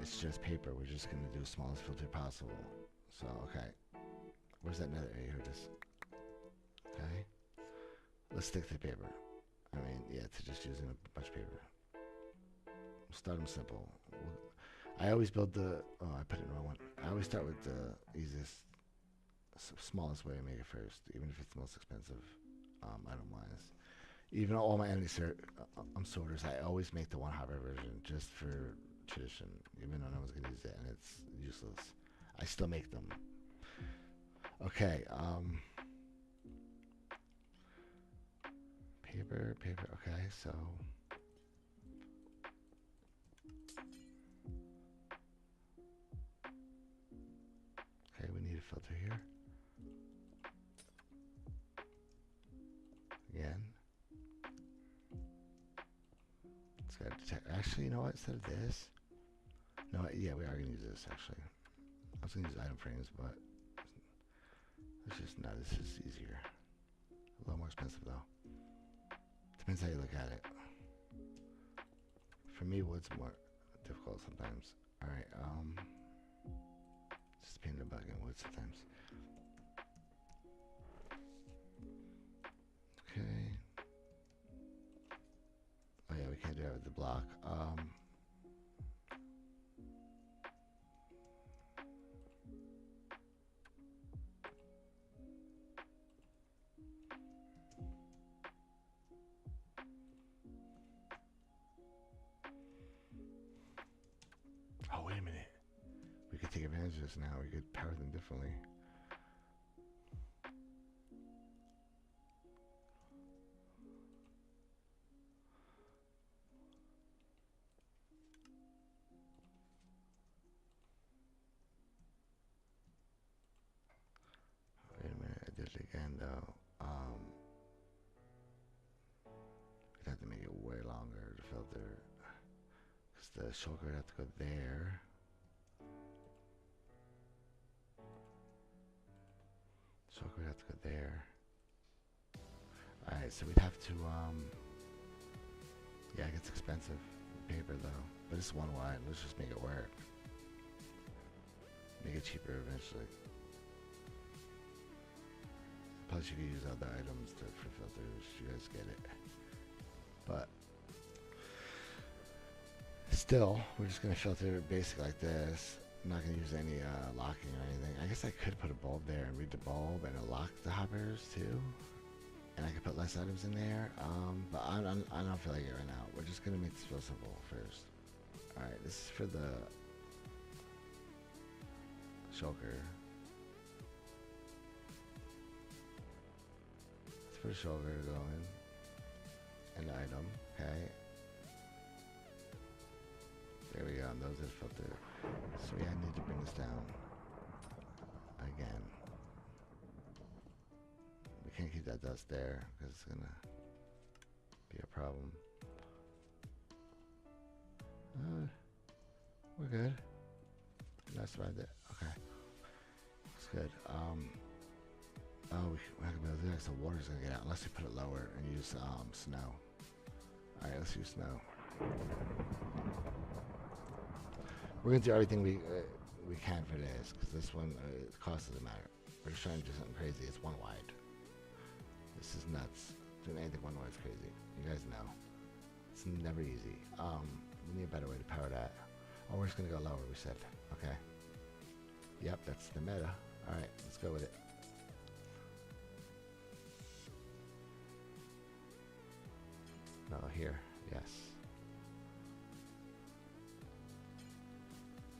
It's just paper. We're just gonna do the smallest filter possible. So, okay. Where's that nether? Here it is. Okay. Let's stick to the paper. I mean, yeah, to just using a bunch of paper. Start them simple. I always build I put it in the wrong one. I always start with the easiest, smallest way to make it first, even if it's the most expensive, item-wise. Even all my enemy sorters, I always make the one hopper version just for tradition, even though no one's gonna use it and it's useless. I still make them. Okay, paper, okay, so okay, we need a filter here. Again. It's got to detect. Actually, you know what? Instead of this, no, yeah, we are gonna use this. Actually, I was gonna use item frames, but it's just no. This is easier. A little more expensive though. Depends how you look at it. For me, wood's more difficult sometimes. All right, just pain in the butt in wood sometimes. Okay. Oh yeah, we can't do that with the block. Oh, wait a minute. We could take advantage of this now. We could power them differently. Wait a minute. I did it again, though. We'd have to make it way longer to filter. Because the shulker would have to go there. Shulker would have to go there. Alright, so we'd have to, yeah, it gets expensive. Paper, though. But it's one wide. Let's just make it work. Make it cheaper eventually. Plus you can use other items for filters. You guys get it. But still, we're just going to filter basic like this. I'm not going to use any locking or anything. I guess I could put a bulb there and read the bulb and lock the hoppers too. And I could put less items in there. But I don't feel like it right now. We're just going to make this feel simple first. Alright, this is for the shulker. It's for the shulker to go in. An item, okay. There we go, and those are filtered. So yeah, I need to bring this down again. We can't keep that dust there because it's gonna be a problem. We're good. That's about it. Okay, it's good. Oh, we're not gonna be able to do that. So water's gonna get out unless we put it lower and use snow. All right, let's use snow. We're gonna do everything we can for this because this one the cost doesn't matter. We're just trying to do something crazy. It's one wide. This is nuts. Doing anything one wide is crazy. You guys know. It's never easy. We need a better way to power that. Oh, we're just gonna go lower. We said. Okay. Yep, that's the meta. All right, let's go with it. No, here. Yes.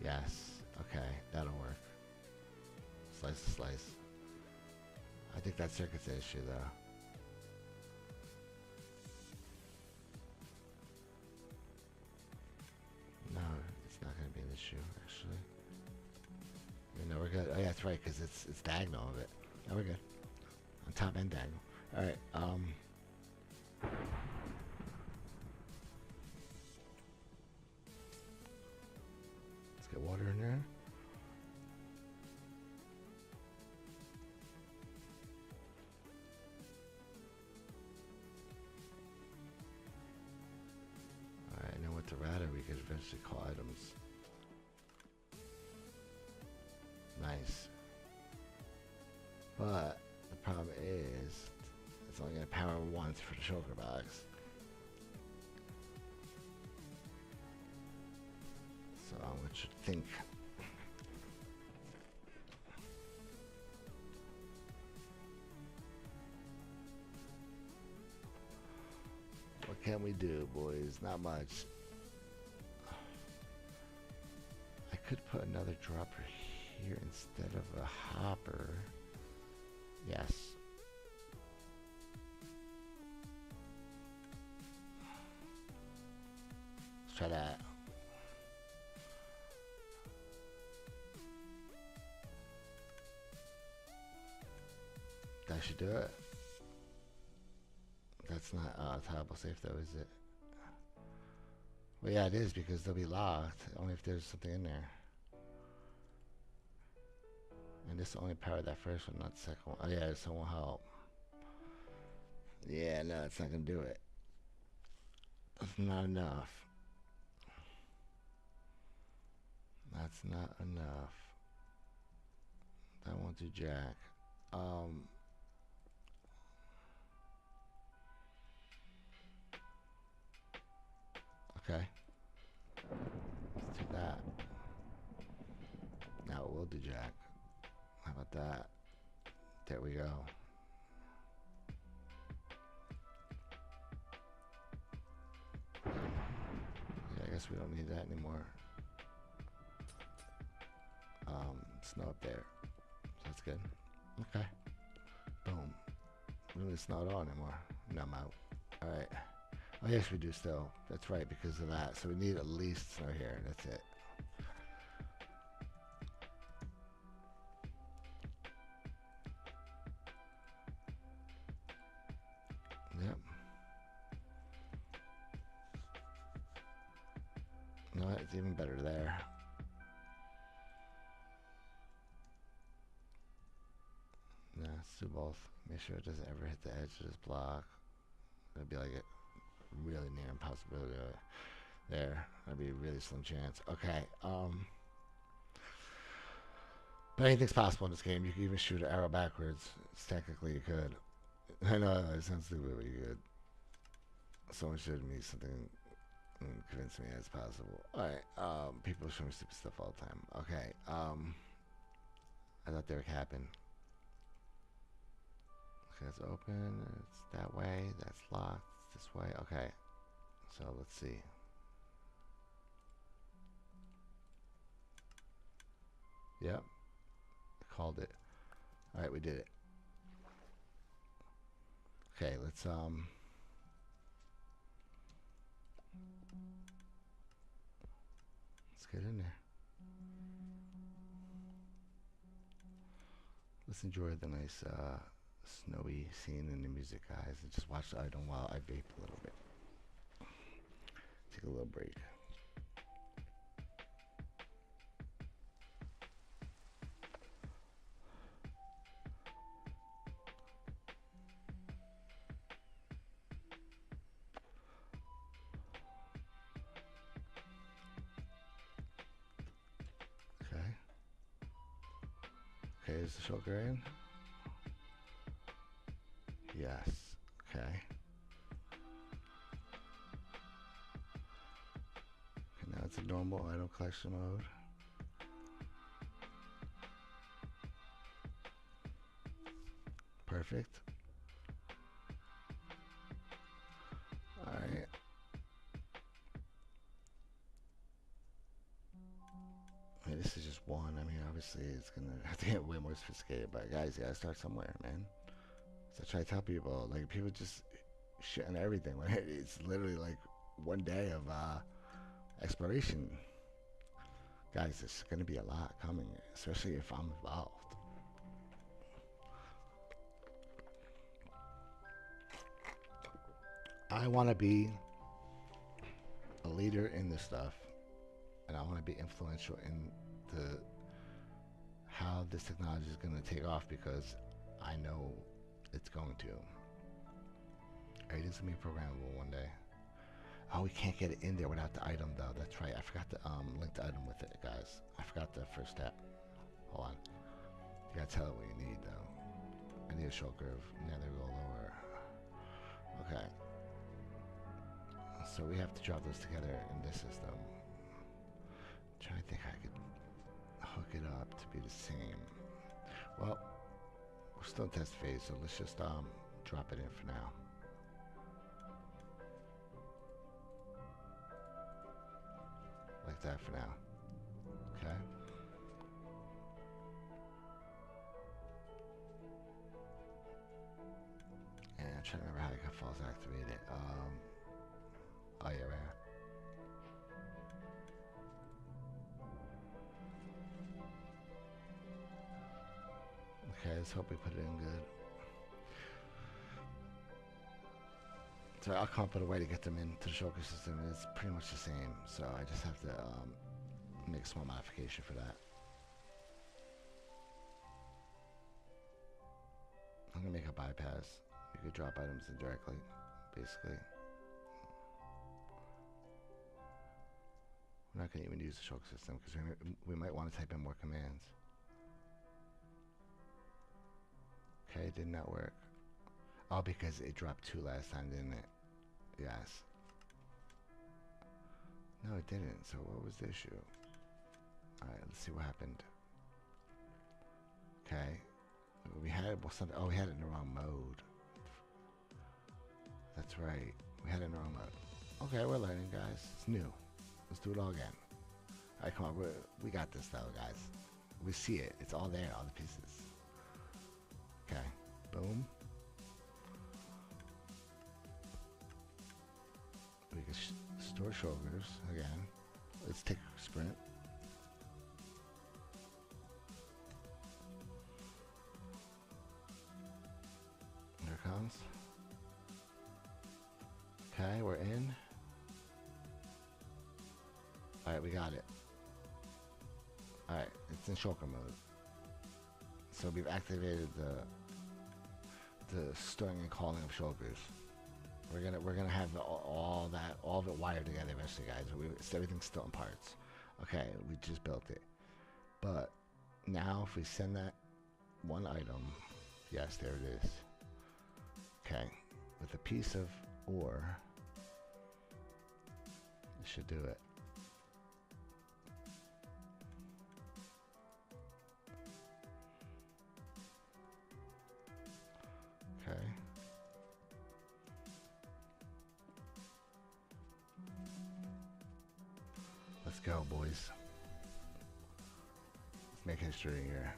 Yes. Okay, that'll work. Slice to slice. I think that circuit's the issue, though. No, it's not going to be an issue, actually. No, we're good. Oh, yeah, that's right, because it's diagonal of it. No, we're good. On top and diagonal. All right. Let's get water in there. Alright, now with the router we could eventually call items. Nice. But the problem is it's only going to power once for the shulker box. So what you think? What can we do, boys? Not much. I could put another dropper here instead of a hopper. Yes. Let's try that. That should do it. That's not toggle safe though, is it? Well, yeah, it is because they'll be locked only if there's something in there. And this only powered that first one, not the second one. Oh yeah, this one will help. Yeah, no, it's not gonna do it. That's not enough. That's not enough. That won't do jack. Okay. Let's do that. Now it will do jack. How about that? There we go. Yeah, I guess we don't need that anymore. Snow up there. So that's good. Okay. Boom. We don't need snow at all anymore. No, I'm out. Alright. Oh yes, we do still. That's right, because of that. So we need at least snow here. That's it. Yep. No, it's even better there. Yeah, let's do both. Make sure it doesn't ever hit the edge of this block. It'd be like a really near impossibility. There. That'd be a really slim chance. Okay. But anything's possible in this game. You can even shoot an arrow backwards. It's technically you could. I know it sounds stupid, but you could. Someone showed me something and convinced me it's possible. Alright, people show me stupid stuff all the time. Okay, I thought they were capping. Okay, it's open. It's that way. That's locked. It's this way. Okay, so let's see. Yep, I called it. Alright, we did it. Okay, let's get in there. Let's enjoy the nice snowy scene in the music, guys, and just watch the item while I vape a little bit. Take a little break. Okay. Okay, is the shulker in? Yes. Okay. Okay, now it's a normal item collection mode. Perfect. Alright. I mean, this is just one. I mean, obviously, it's gonna have to get way more sophisticated. But guys, you gotta start somewhere, man. So I try to tell people, like, people just shit on everything. Right? It's literally like one day of exploration. Guys, there's gonna be a lot coming, especially if I'm involved. I want to be a leader in this stuff, and I want to be influential in the how this technology is going to take off because I know it's going to. Everything's going to be programmable one day. Oh, we can't get it in there without the item, though. That's right. I forgot to link the item with it, guys. I forgot the first step. Hold on. You got to tell it what you need, though. I need a shulker of nether roll over. Okay. So we have to drop those together in this system. I'm trying to think how I could hook it up to be the same. Well, we're still in test phase, so let's just drop it in for now. Like that for now. Okay. And I'm trying to remember how I got false activated. Oh yeah, right. Okay, let's hope we put it in good. So I'll come up with a way to get them into the shulker system. It's pretty much the same, so I just have to make a small modification for that. I'm gonna make a bypass. You could drop items in directly, basically. We're not gonna even use the shulker system because we might want to type in more commands. Okay, it did not work. Oh, because it dropped 2 last time, didn't it? Yes. No, it didn't. So what was the issue? Alright, let's see what happened. Okay. We had it, well, something, oh, we had it in the wrong mode. That's right. We had it in the wrong mode. Okay, we're learning, guys. It's new. Let's do it all again. Alright, come on. We got this, though, guys. We see it. It's all there, all the pieces. Okay. Boom. We can store shoulders again. Let's take a sprint. There it comes. Okay, we're in. Alright, we got it. Alright, it's in shulker mode. So we've activated the storing and calling of shulkers. We're gonna have all of it wired together eventually, guys. Everything's still in parts. Okay, we just built it. But now if we send that one item, yes, there it is. Okay, with a piece of ore, it should do it. Okay. Let's go, boys. Let's make history here.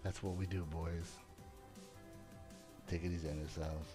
That's what we do, boys. Take it easy on yourselves.